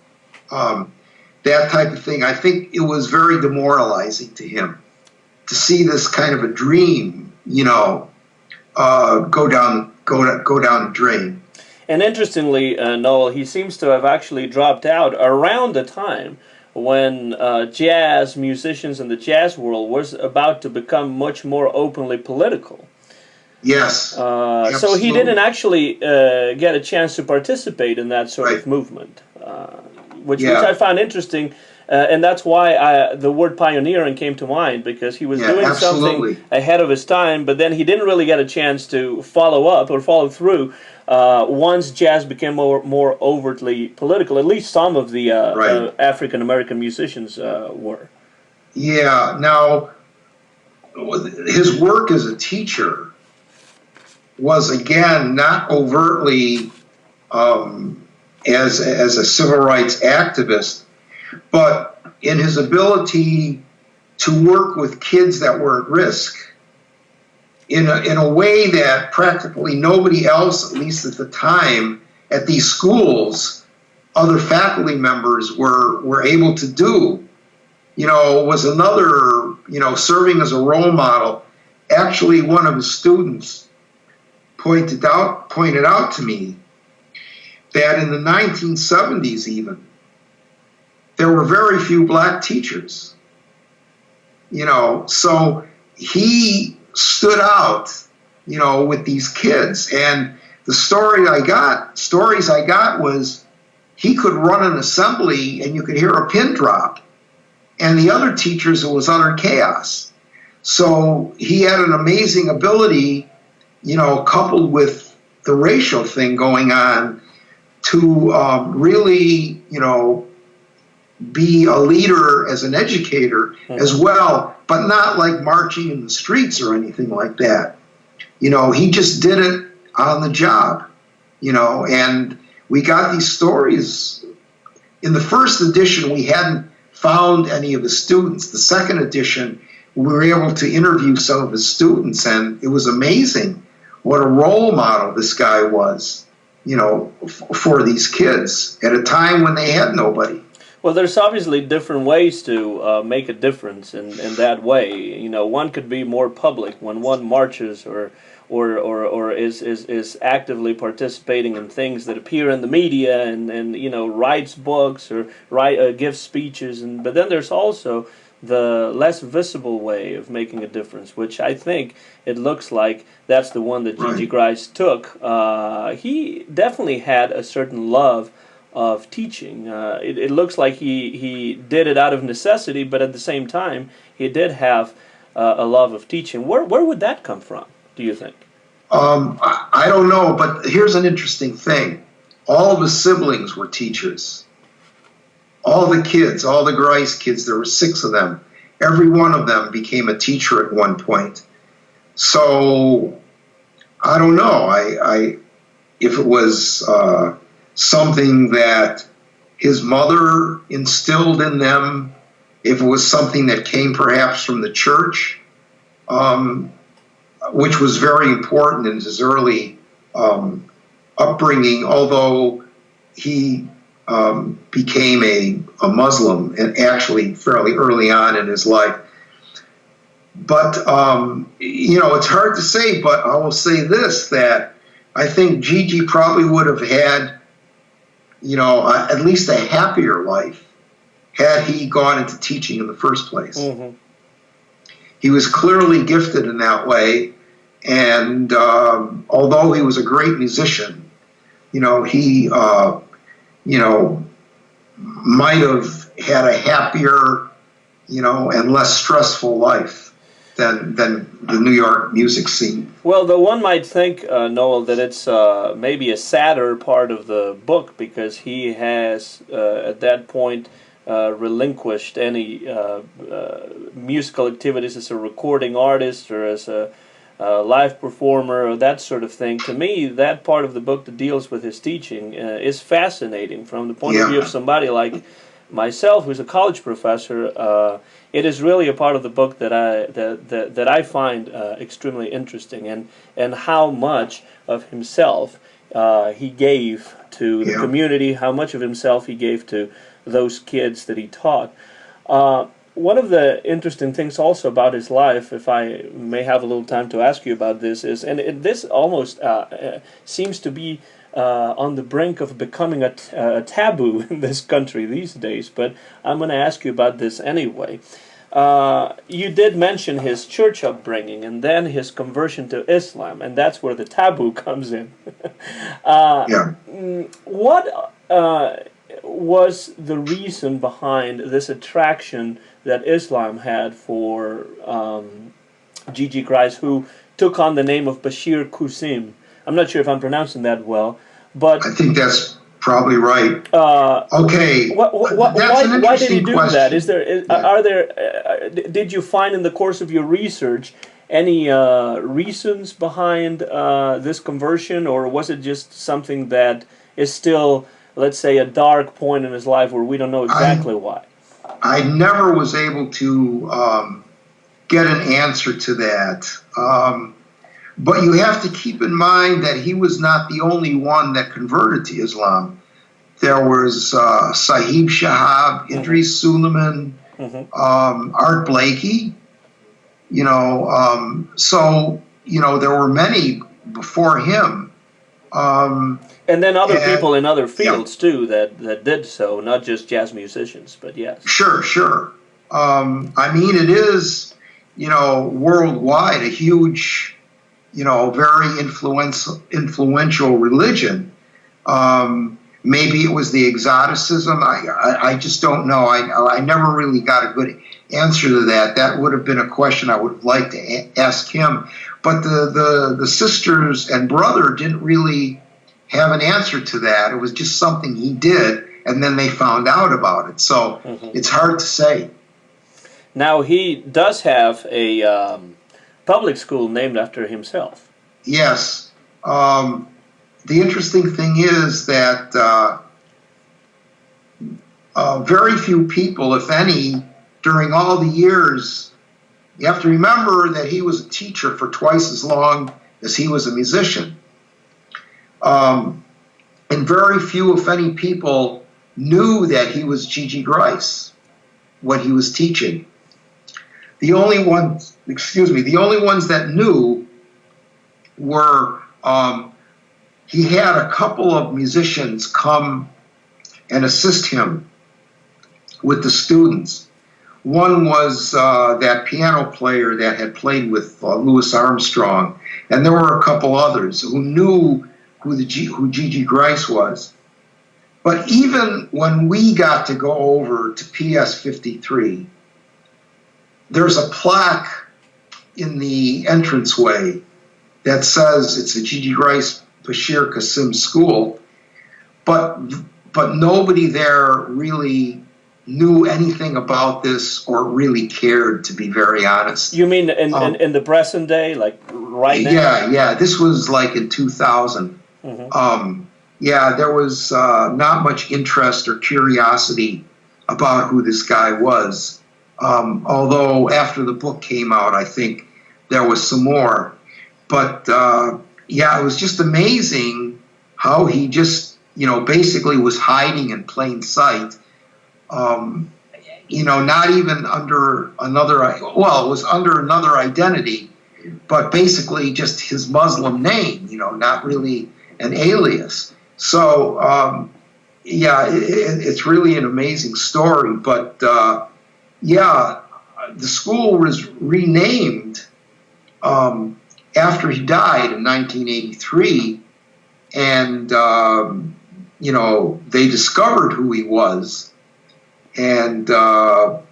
Speaker 2: that type of thing. I think it was very demoralizing to him to see this kind of a dream, you know, go down the drain.
Speaker 1: And interestingly, Noel, he seems to have actually dropped out around the time when jazz musicians in the jazz world was about to become much more openly political.
Speaker 2: Yes.
Speaker 1: So he didn't actually get a chance to participate in that sort of movement, which I found interesting. And that's why the word pioneering came to mind, because he was doing something ahead of his time, but then he didn't really get a chance to follow up or follow through once jazz became more overtly political. At least some of the African American musicians were.
Speaker 2: Yeah. Now, his work as a teacher was, again, not overtly as a civil rights activist, but in his ability to work with kids that were at risk in a way that practically nobody else, at least at the time, at these schools, other faculty members were able to do. You know, was another, you know, serving as a role model. Actually, one of his students pointed out to me that in the 1970s even, there were very few black teachers, you know, so he stood out, you know, with these kids. And the stories I got was he could run an assembly and you could hear a pin drop, and the other teachers, it was utter chaos. So he had an amazing ability, you know, coupled with the racial thing going on, to really, you know, be a leader as an educator as well, but not like marching in the streets or anything like that. You know, he just did it on the job, you know, and we got these stories. In the first edition, we hadn't found any of his students. The second edition, we were able to interview some of his students, and it was amazing what a role model this guy was, you know, for these kids at a time when they had nobody.
Speaker 1: Well, there's obviously different ways to make a difference in that way. You know, one could be more public when one marches or is actively participating in things that appear in the media and you know, writes books or gives speeches. But then there's also the less visible way of making a difference, which I think it looks like that's the one that Gigi Gryce took. He definitely had a certain love of teaching. It looks like he did it out of necessity, but at the same time, he did have a love of teaching. Where would that come from, do you think?
Speaker 2: I don't know, but here's an interesting thing. All of his siblings were teachers. All the kids, all the Gryce kids, there were 6 of them. Every one of them became a teacher at one point. So, I don't know. If it was something that his mother instilled in them, if it was something that came perhaps from the church, which was very important in his early upbringing, although he became a Muslim, and actually fairly early on in his life. But, it's hard to say, but I will say this, that I think Gigi probably would have had, at least a happier life had he gone into teaching in the first place.
Speaker 1: Mm-hmm.
Speaker 2: He was clearly gifted in that way, and although he was a great musician, he might have had a happier, and less stressful life than the New York music scene.
Speaker 1: Well, though one might think, Noel, that it's maybe a sadder part of the book because he has, at that point, relinquished any musical activities as a recording artist or as a live performer or that sort of thing. To me, that part of the book that deals with his teaching is fascinating from the point of view of somebody like myself, who's a college professor. It is really a part of the book that I find extremely interesting, and how much of himself he gave to the community, how much of himself he gave to those kids that he taught. One of the interesting things also about his life, if I may have a little time to ask you about this, is, and this almost seems to be on the brink of becoming a taboo in this country these days, but I'm going to ask you about this anyway. You did mention his church upbringing and then his conversion to Islam, and that's where the taboo comes in. What was the reason behind this attraction that Islam had for Gigi Gryce, who took on the name of Bashir Qasim? I'm not sure if I'm pronouncing that well, but
Speaker 2: I think that's probably right. Okay.
Speaker 1: Why did he do
Speaker 2: question.
Speaker 1: that? Are there? Did you find in the course of your research any reasons behind this conversion, or was it just something that is still, let's say, a dark point in his life where we don't know exactly why?
Speaker 2: I never was able to get an answer to that. But you have to keep in mind that he was not the only one that converted to Islam. There was Sahib Shahab, Idris Suleiman, Art Blakey. So there were many before him.
Speaker 1: And then other people in other fields too that did so, not just jazz musicians, but yes.
Speaker 2: Sure. I mean, it is worldwide a huge, very influential religion. Maybe it was the exoticism. I just don't know. I never really got a good answer to that. That would have been a question I would have liked to ask him. But the sisters and brother didn't really have an answer to that. It was just something he did, and then they found out about it. So it's hard to say.
Speaker 1: Now, he does have a public school named after himself.
Speaker 2: Yes. The interesting thing is that very few people, if any, during all the years, you have to remember that he was a teacher for twice as long as he was a musician. And very few, if any, people knew that he was Gigi Gryce when he was teaching. The only ones that knew were he had a couple of musicians come and assist him with the students. One was that piano player that had played with Louis Armstrong, and there were a couple others who knew who Gigi Gryce was. But even when we got to go over to PS 53, there's a plaque in the entranceway that says it's a Gigi Gryce Bashir Qasim school, but nobody there really knew anything about this or really cared, to be very honest.
Speaker 1: You mean in the present day, like right now?
Speaker 2: Yeah. This was like in 2000. There was not much interest or curiosity about who this guy was. Although after the book came out, I think there was some more. But it was just amazing how he just, basically was hiding in plain sight. Not even under it was under another identity, but basically just his Muslim name, not really an alias. So, it's really an amazing story. But, the school was renamed after he died in 1983. And, they discovered who he was. And, it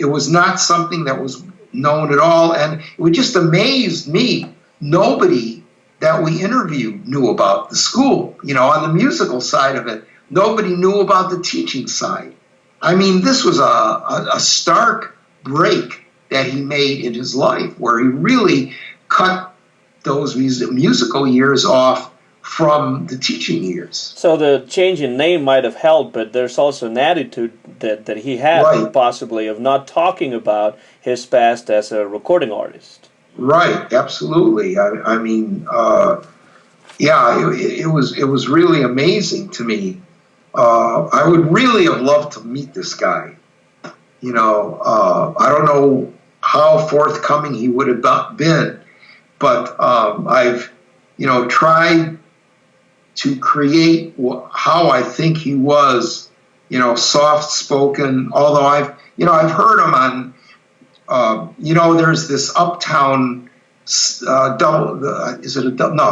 Speaker 2: was not something that was known at all. And it just amazed me. Nobody that we interviewed knew about the school, on the musical side of it. Nobody knew about the teaching side. I mean, this was a stark break that he made in his life, where he really cut those musical years off from the teaching years.
Speaker 1: So the change in name might have helped, but there's also an attitude that he had,
Speaker 2: right,
Speaker 1: possibly, of not talking about his past as a recording artist.
Speaker 2: Right, absolutely. It was really amazing to me. I would really have loved to meet this guy. I don't know how forthcoming he would have been, but I've, tried to create how I think he was, soft-spoken. Although I've heard him on, there's this Uptown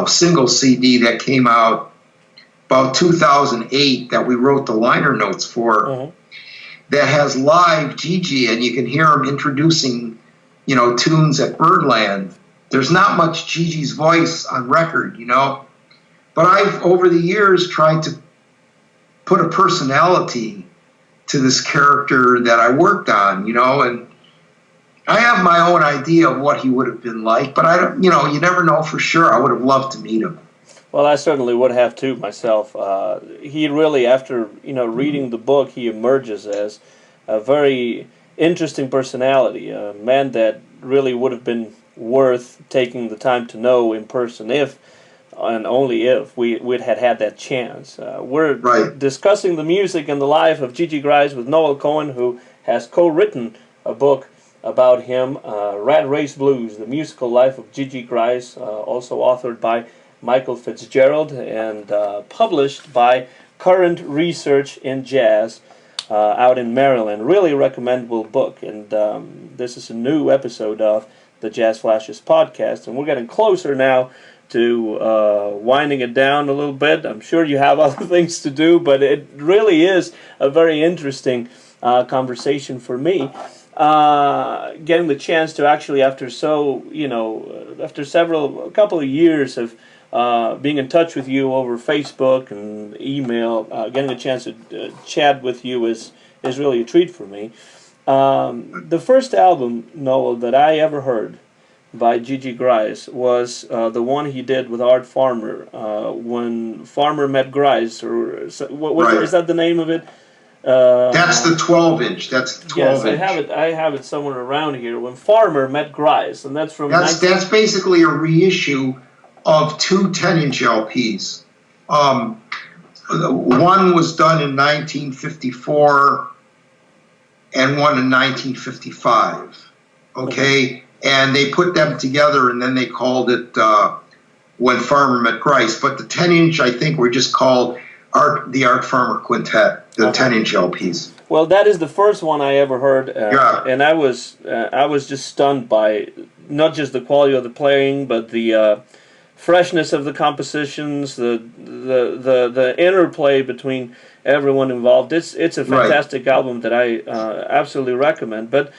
Speaker 2: single CD that came out about 2008 that we wrote the liner notes for.
Speaker 1: Mm-hmm.
Speaker 2: That has live Gigi, and you can hear him introducing, tunes at Birdland. There's not much Gigi's voice on record, But I've, over the years, tried to put a personality to this character that I worked on, and I have my own idea of what he would have been like, but I don't, you never know for sure. I would have loved to meet him.
Speaker 1: Well, I certainly would have too myself. He really, after reading the book, he emerges as a very interesting personality, a man that really would have been worth taking the time to know in person if, and only if, we'd had that chance. We're
Speaker 2: right.
Speaker 1: discussing the music and the life of Gigi Gryce with Noal Cohen, who has co-written a book about him, Rad Race Blues, the musical life of Gigi Gryce, also authored by Michael Fitzgerald and published by Current Research in Jazz out in Maryland. Really recommendable book, and this is a new episode of the Jazz Flashes podcast, and we're getting closer now to winding it down a little bit. I'm sure you have other things to do, but it really is a very interesting conversation for me. Getting the chance to actually, after a couple of years of being in touch with you over Facebook and email, getting a chance to chat with you is really a treat for me. The first album, Noel, that I ever heard by Gigi Gryce was the one he did with Art Farmer, When Farmer Met Gryce, or
Speaker 2: right.
Speaker 1: Is that the name of it?
Speaker 2: That's the 12-inch. That's the 12-inch.
Speaker 1: Yes, I have it somewhere around here. When Farmer Met Gryce, and that's from.
Speaker 2: That's basically a reissue of two 10-inch LPs. One was done in 1954, and one in 1955. Okay, and they put them together, and then they called it When Farmer Met Gryce. But the 10-inch, I think, were just called the Art Farmer Quintet, the 10-inch LPs.
Speaker 1: Well, that is the first one I ever heard, and I was just stunned by not just the quality of the playing, but the freshness of the compositions, the interplay between everyone involved. It's a fantastic album that I absolutely recommend. But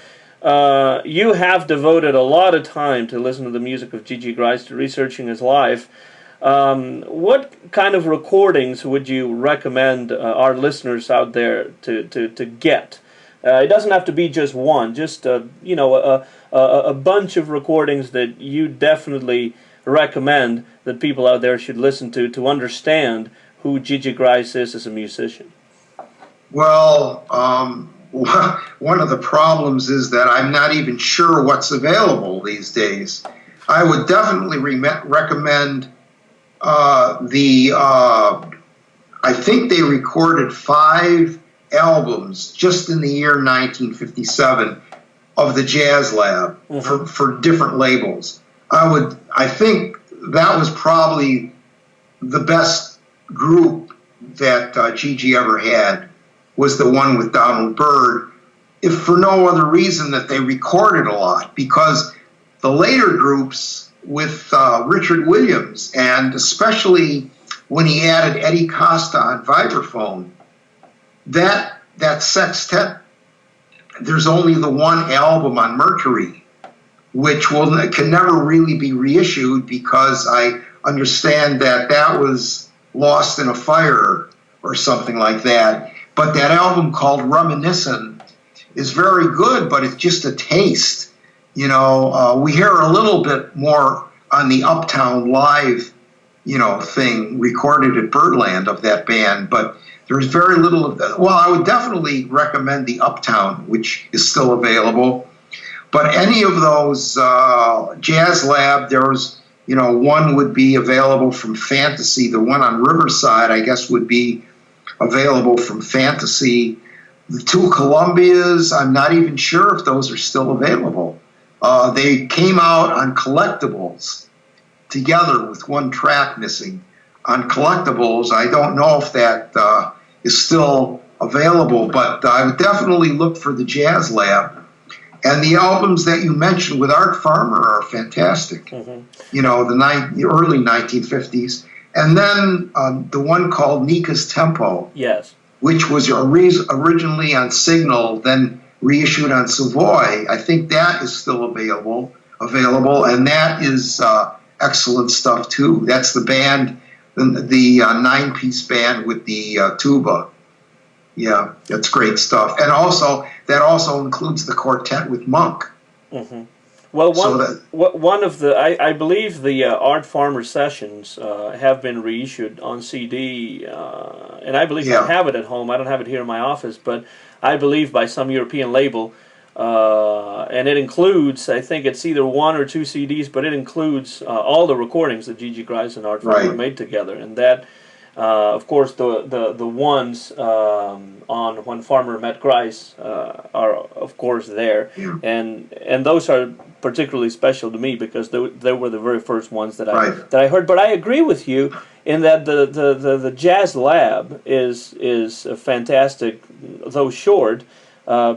Speaker 1: you have devoted a lot of time to listen to the music of Gigi Gryce, to researching his life. What kind of recordings would you recommend our listeners out there to get? It doesn't have to be just one, just a bunch of recordings that you definitely recommend that people out there should listen to understand who Gigi Gryce is as a musician.
Speaker 2: Well, one of the problems is that I'm not even sure what's available these days. I would definitely recommend I think they recorded 5 albums just in the year 1957 of the Jazz Lab for different labels. I think that was probably the best group that Gigi ever had, was the one with Donald Byrd, if for no other reason that they recorded a lot, because the later groups with Richard Williams, and especially when he added Eddie Costa on vibraphone, that sextet, there's only the one album on Mercury, which can never really be reissued, because I understand that was lost in a fire or something like that. But that album called Reminiscent is very good, but it's just a taste. We hear a little bit more on the Uptown Live, thing recorded at Birdland of that band, but there's very little of that. Well, I would definitely recommend the Uptown, which is still available. But any of those Jazz Lab, there was, one would be available from Fantasy. The one on Riverside, I guess, would be available from Fantasy. The 2 Columbias, I'm not even sure if those are still available. They came out on collectibles together with 1 track missing. On collectibles, I don't know if that is still available, but I would definitely look for the Jazz Lab. And the albums that you mentioned with Art Farmer are fantastic. The early 1950s. And then the one called Nika's Tempo,
Speaker 1: yes,
Speaker 2: which was originally on Signal, then reissued on Savoy. I think that is still available, and that is excellent stuff too. That's the band, the 9-piece band with the tuba. Yeah, that's great stuff. And that also includes the quartet with Monk.
Speaker 1: Well, one of the, I believe the Art Farmer sessions have been reissued on CD, and I believe I have it at home. I don't have it here in my office, but I believe by some European label, and it includes, I think it's either 1 or 2 CDs, but it includes all the recordings that Gigi Gryce and Art Farmer made together, and that. Of course, the ones on When Farmer Met Gryce are, of course, there, and those are particularly special to me because they were the very first ones that I heard. But I agree with you in that the Jazz Lab is a fantastic, though short,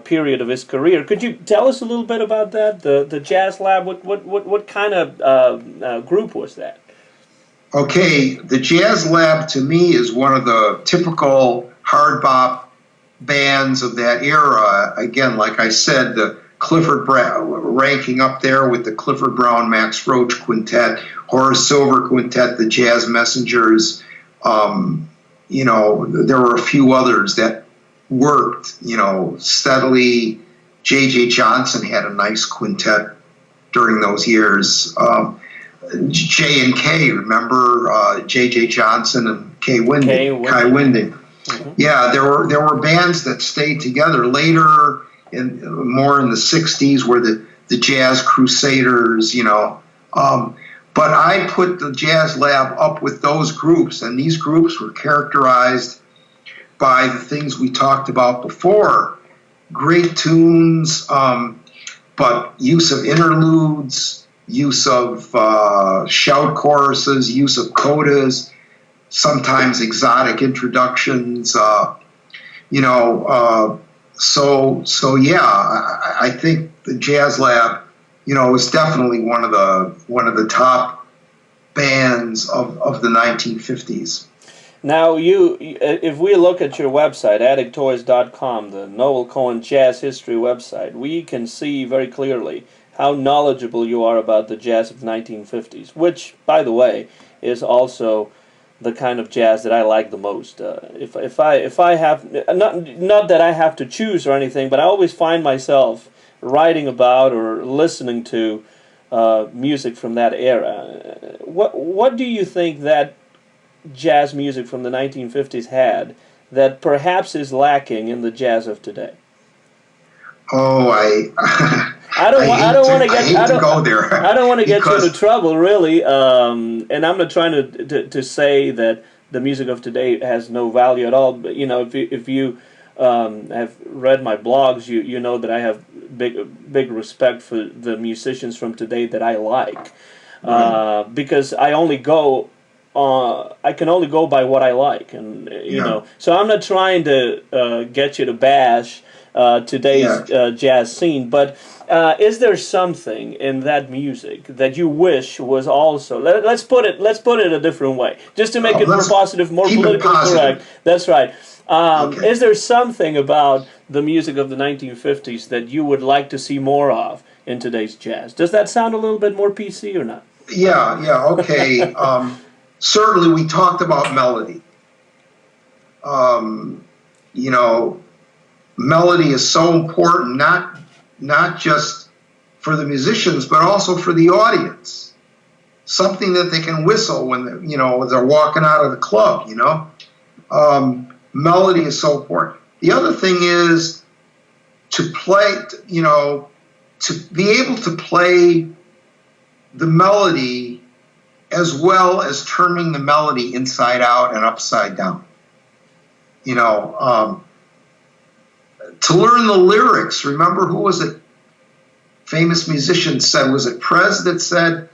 Speaker 1: period of his career. Could you tell us a little bit about that? The Jazz Lab. What kind of group was that?
Speaker 2: Okay, the Jazz Lab to me is one of the typical hard bop bands of that era. Again, like I said, the Clifford ranking up there with the Clifford Brown, Max Roach Quintet, Horace Silver Quintet, the Jazz Messengers. There were a few others that worked, steadily. J.J. Johnson had a nice quintet during those years. J and K, remember J.J. Johnson and Kai Winding. Yeah, there were bands that stayed together. Later, more in the '60s, were the Jazz Crusaders. But I put the Jazz Lab up with those groups, and these groups were characterized by the things we talked about before: great tunes, but use of interludes. Use of shout choruses, use of codas, sometimes exotic introductions. So yeah, I think the Jazz Lab, is definitely one of the top bands of the 1950s.
Speaker 1: Now, if we look at your website, addictoys.com, the Noal Cohen Jazz History website, we can see very clearly how knowledgeable you are about the jazz of the 1950s, which, by the way, is also the kind of jazz that I like the most. If I have, not that I have to choose or anything, but I always find myself writing about or listening to music from that era. What do you think that jazz music from the 1950s had that perhaps is lacking in the jazz of today?
Speaker 2: Oh,
Speaker 1: I don't want. I don't want to get.
Speaker 2: I hate to go there.
Speaker 1: I don't want to get you into
Speaker 2: because
Speaker 1: trouble, really. And I'm not trying to say that the music of today has no value at all. But you know, if you have read my blogs, you know that I have big respect for the musicians from today that I like, because I only go. I can only go by what I like, and you know. So I'm not trying to get you to bash today's jazz scene, but is there something in that music that you wish was also? Let's put it a different way, just to make it more positive, more politically correct. That's right.
Speaker 2: Okay.
Speaker 1: Is there something about the music of the 1950s that you would like to see more of in today's jazz? Does that sound a little bit more PC or not?
Speaker 2: Yeah, okay. Certainly, we talked about melody. You know, melody is so important, not just for the musicians, but also for the audience. Something that they can whistle when they're walking out of the club. You know, melody is so important. The other thing is to play. You know, to be able to play the melody as well as turning the melody inside out and upside down. You know, to learn the lyrics. Remember, who was it? Famous musician said, was it Prez that said,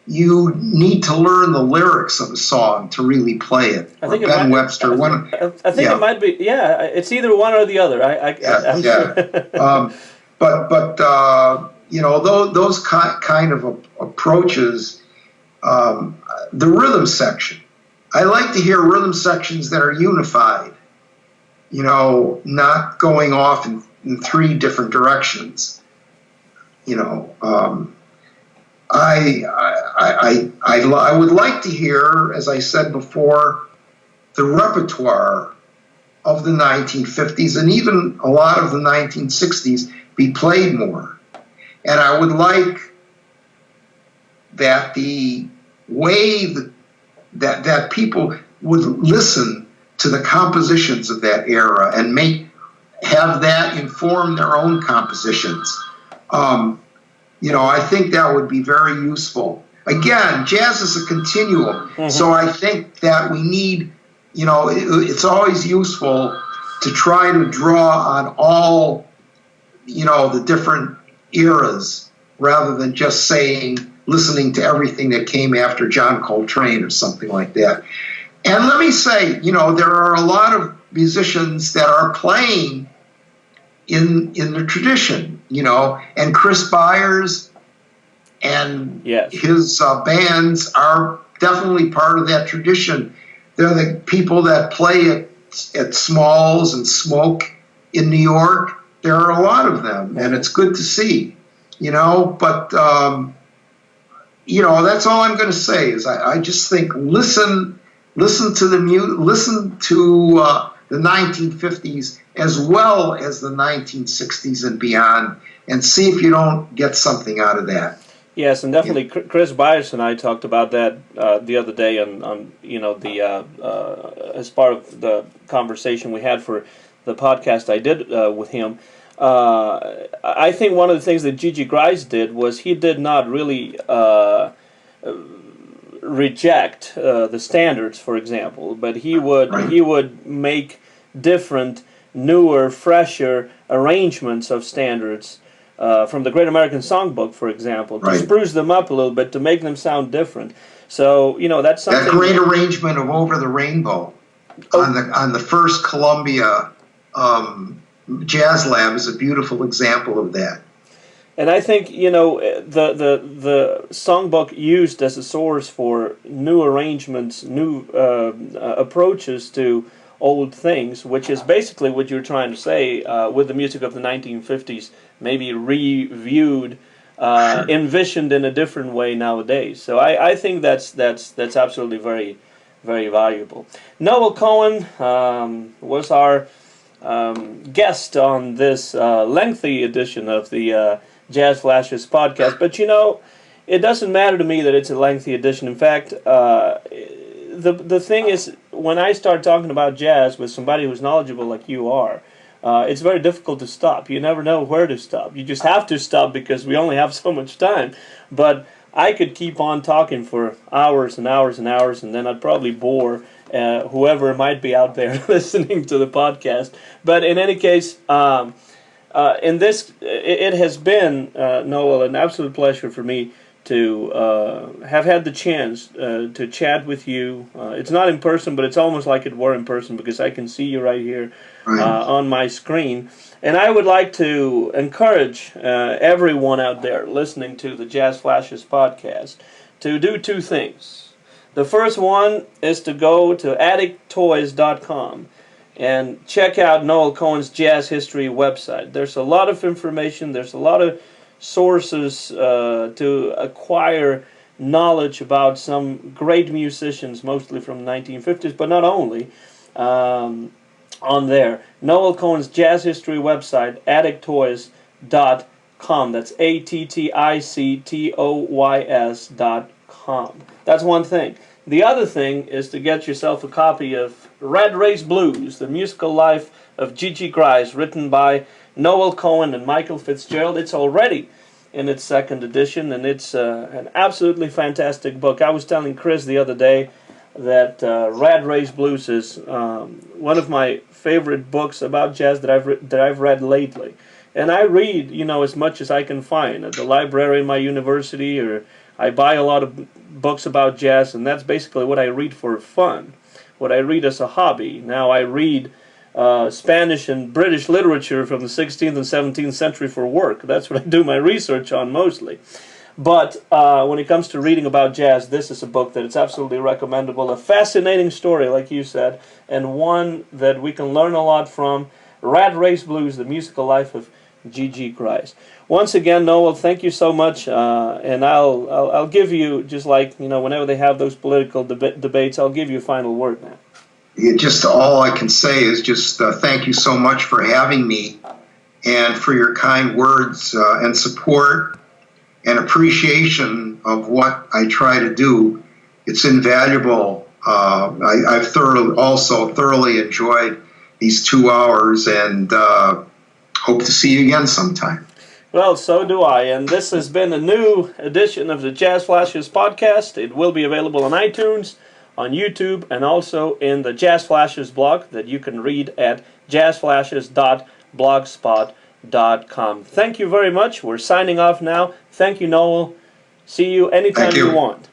Speaker 2: you need to learn the lyrics of a song to really play it?
Speaker 1: I think
Speaker 2: Ben Webster.
Speaker 1: I think it might be. Yeah, it's either one or the other. I'm sure.
Speaker 2: But you know, those kind of approaches. The rhythm section. I like to hear rhythm sections that are unified. You know, not going off in three different directions. You know, I would like to hear, as I said before, the repertoire of the 1950s and even a lot of the 1960s be played more. And I would like that the way that people would listen to the compositions of that era and have that inform their own compositions. You know, I think that would be very useful. Again, jazz is a continuum, so I think that we need, you know, it's always useful to try to draw on all, you know, the different eras rather than just listening to everything that came after John Coltrane or something like that. And let me say, you know, there are a lot of musicians that are playing in the tradition, you know, and Chris Byers and his bands are definitely part of that tradition. They're the people that play at Smalls and Smoke in New York. There are a lot of them, and it's good to see, you know, but you know, that's all I'm going to say is I just think listen to the the 1950s as well as the 1960s and beyond, and see if you don't get something out of that.
Speaker 1: Yes, and definitely Chris Byers and I talked about that the other day on you know, the as part of the conversation we had for the podcast I did with him. I think one of the things that Gigi Gryce did was he did not really reject the standards, for example, but he would make different, newer, fresher arrangements of standards from the Great American Songbook, for example, to spruce them up a little bit to make them sound different. So you know, that's something.
Speaker 2: That great arrangement of "Over the Rainbow" on the first Columbia Jazz Lab is a beautiful example of that.
Speaker 1: And I think, you know, the songbook used as a source for new arrangements, new approaches to old things, which is basically what you're trying to say with the music of the 1950s, maybe reviewed, envisioned in a different way nowadays. So I think that's absolutely very, very valuable. Noal Cohen was our guest on this lengthy edition of the Jazz Flashes podcast, but you know, it doesn't matter to me that it's a lengthy edition. In fact, the thing is, when I start talking about jazz with somebody who's knowledgeable like you are, it's very difficult to stop. You never know where to stop. You just have to stop because we only have so much time. But I could keep on talking for hours and hours and hours, and then I'd probably bore whoever might be out there listening to the podcast. But in any case, in this, it has been, Noel, an absolute pleasure for me to have had the chance to chat with you. It's not in person, but it's almost like it were in person because I can see you right here on my screen. And I would like to encourage everyone out there listening to the Jazz Flashes podcast to do two things. The first one is to go to addicttoys.com and check out Noal Cohen's Jazz History website. There's a lot of information, there's a lot of sources to acquire knowledge about some great musicians, mostly from the 1950s, but not only, on there. Noal Cohen's Jazz History website, addicttoys.com. That's addicttoys.com. That's one thing. The other thing is to get yourself a copy of Rad Race Blues, the musical life of Gigi Gryce, written by Noal Cohen and Michael Fitzgerald. It's already in its second edition, and it's an absolutely fantastic book. I was telling Chris the other day that Rad Race Blues is one of my favorite books about jazz that I've read lately. And I read, as much as I can find at the library in my university, or I buy a lot of books about jazz, and that's basically what I read for fun, what I read as a hobby. Now I read Spanish and British literature from the 16th and 17th century for work. That's what I do my research on mostly. But when it comes to reading about jazz, this is a book that it's absolutely recommendable. A fascinating story, like you said, and one that we can learn a lot from. Rad Race Blues, the musical life of Gigi Gryce. Once again, Noel, thank you so much, and I'll give you, just like whenever they have those political debates, I'll give you a final word now.
Speaker 2: Just all I can say is just thank you so much for having me and for your kind words and support and appreciation of what I try to do. It's invaluable. I've thoroughly enjoyed these 2 hours, and hope to see you again sometime.
Speaker 1: Well, so do I, and this has been a new edition of the Jazz Flashes podcast. It will be available on iTunes, on YouTube, and also in the Jazz Flashes blog that you can read at jazzflashes.blogspot.com. Thank you very much. We're signing off now. Thank you, Noel. See you anytime you want.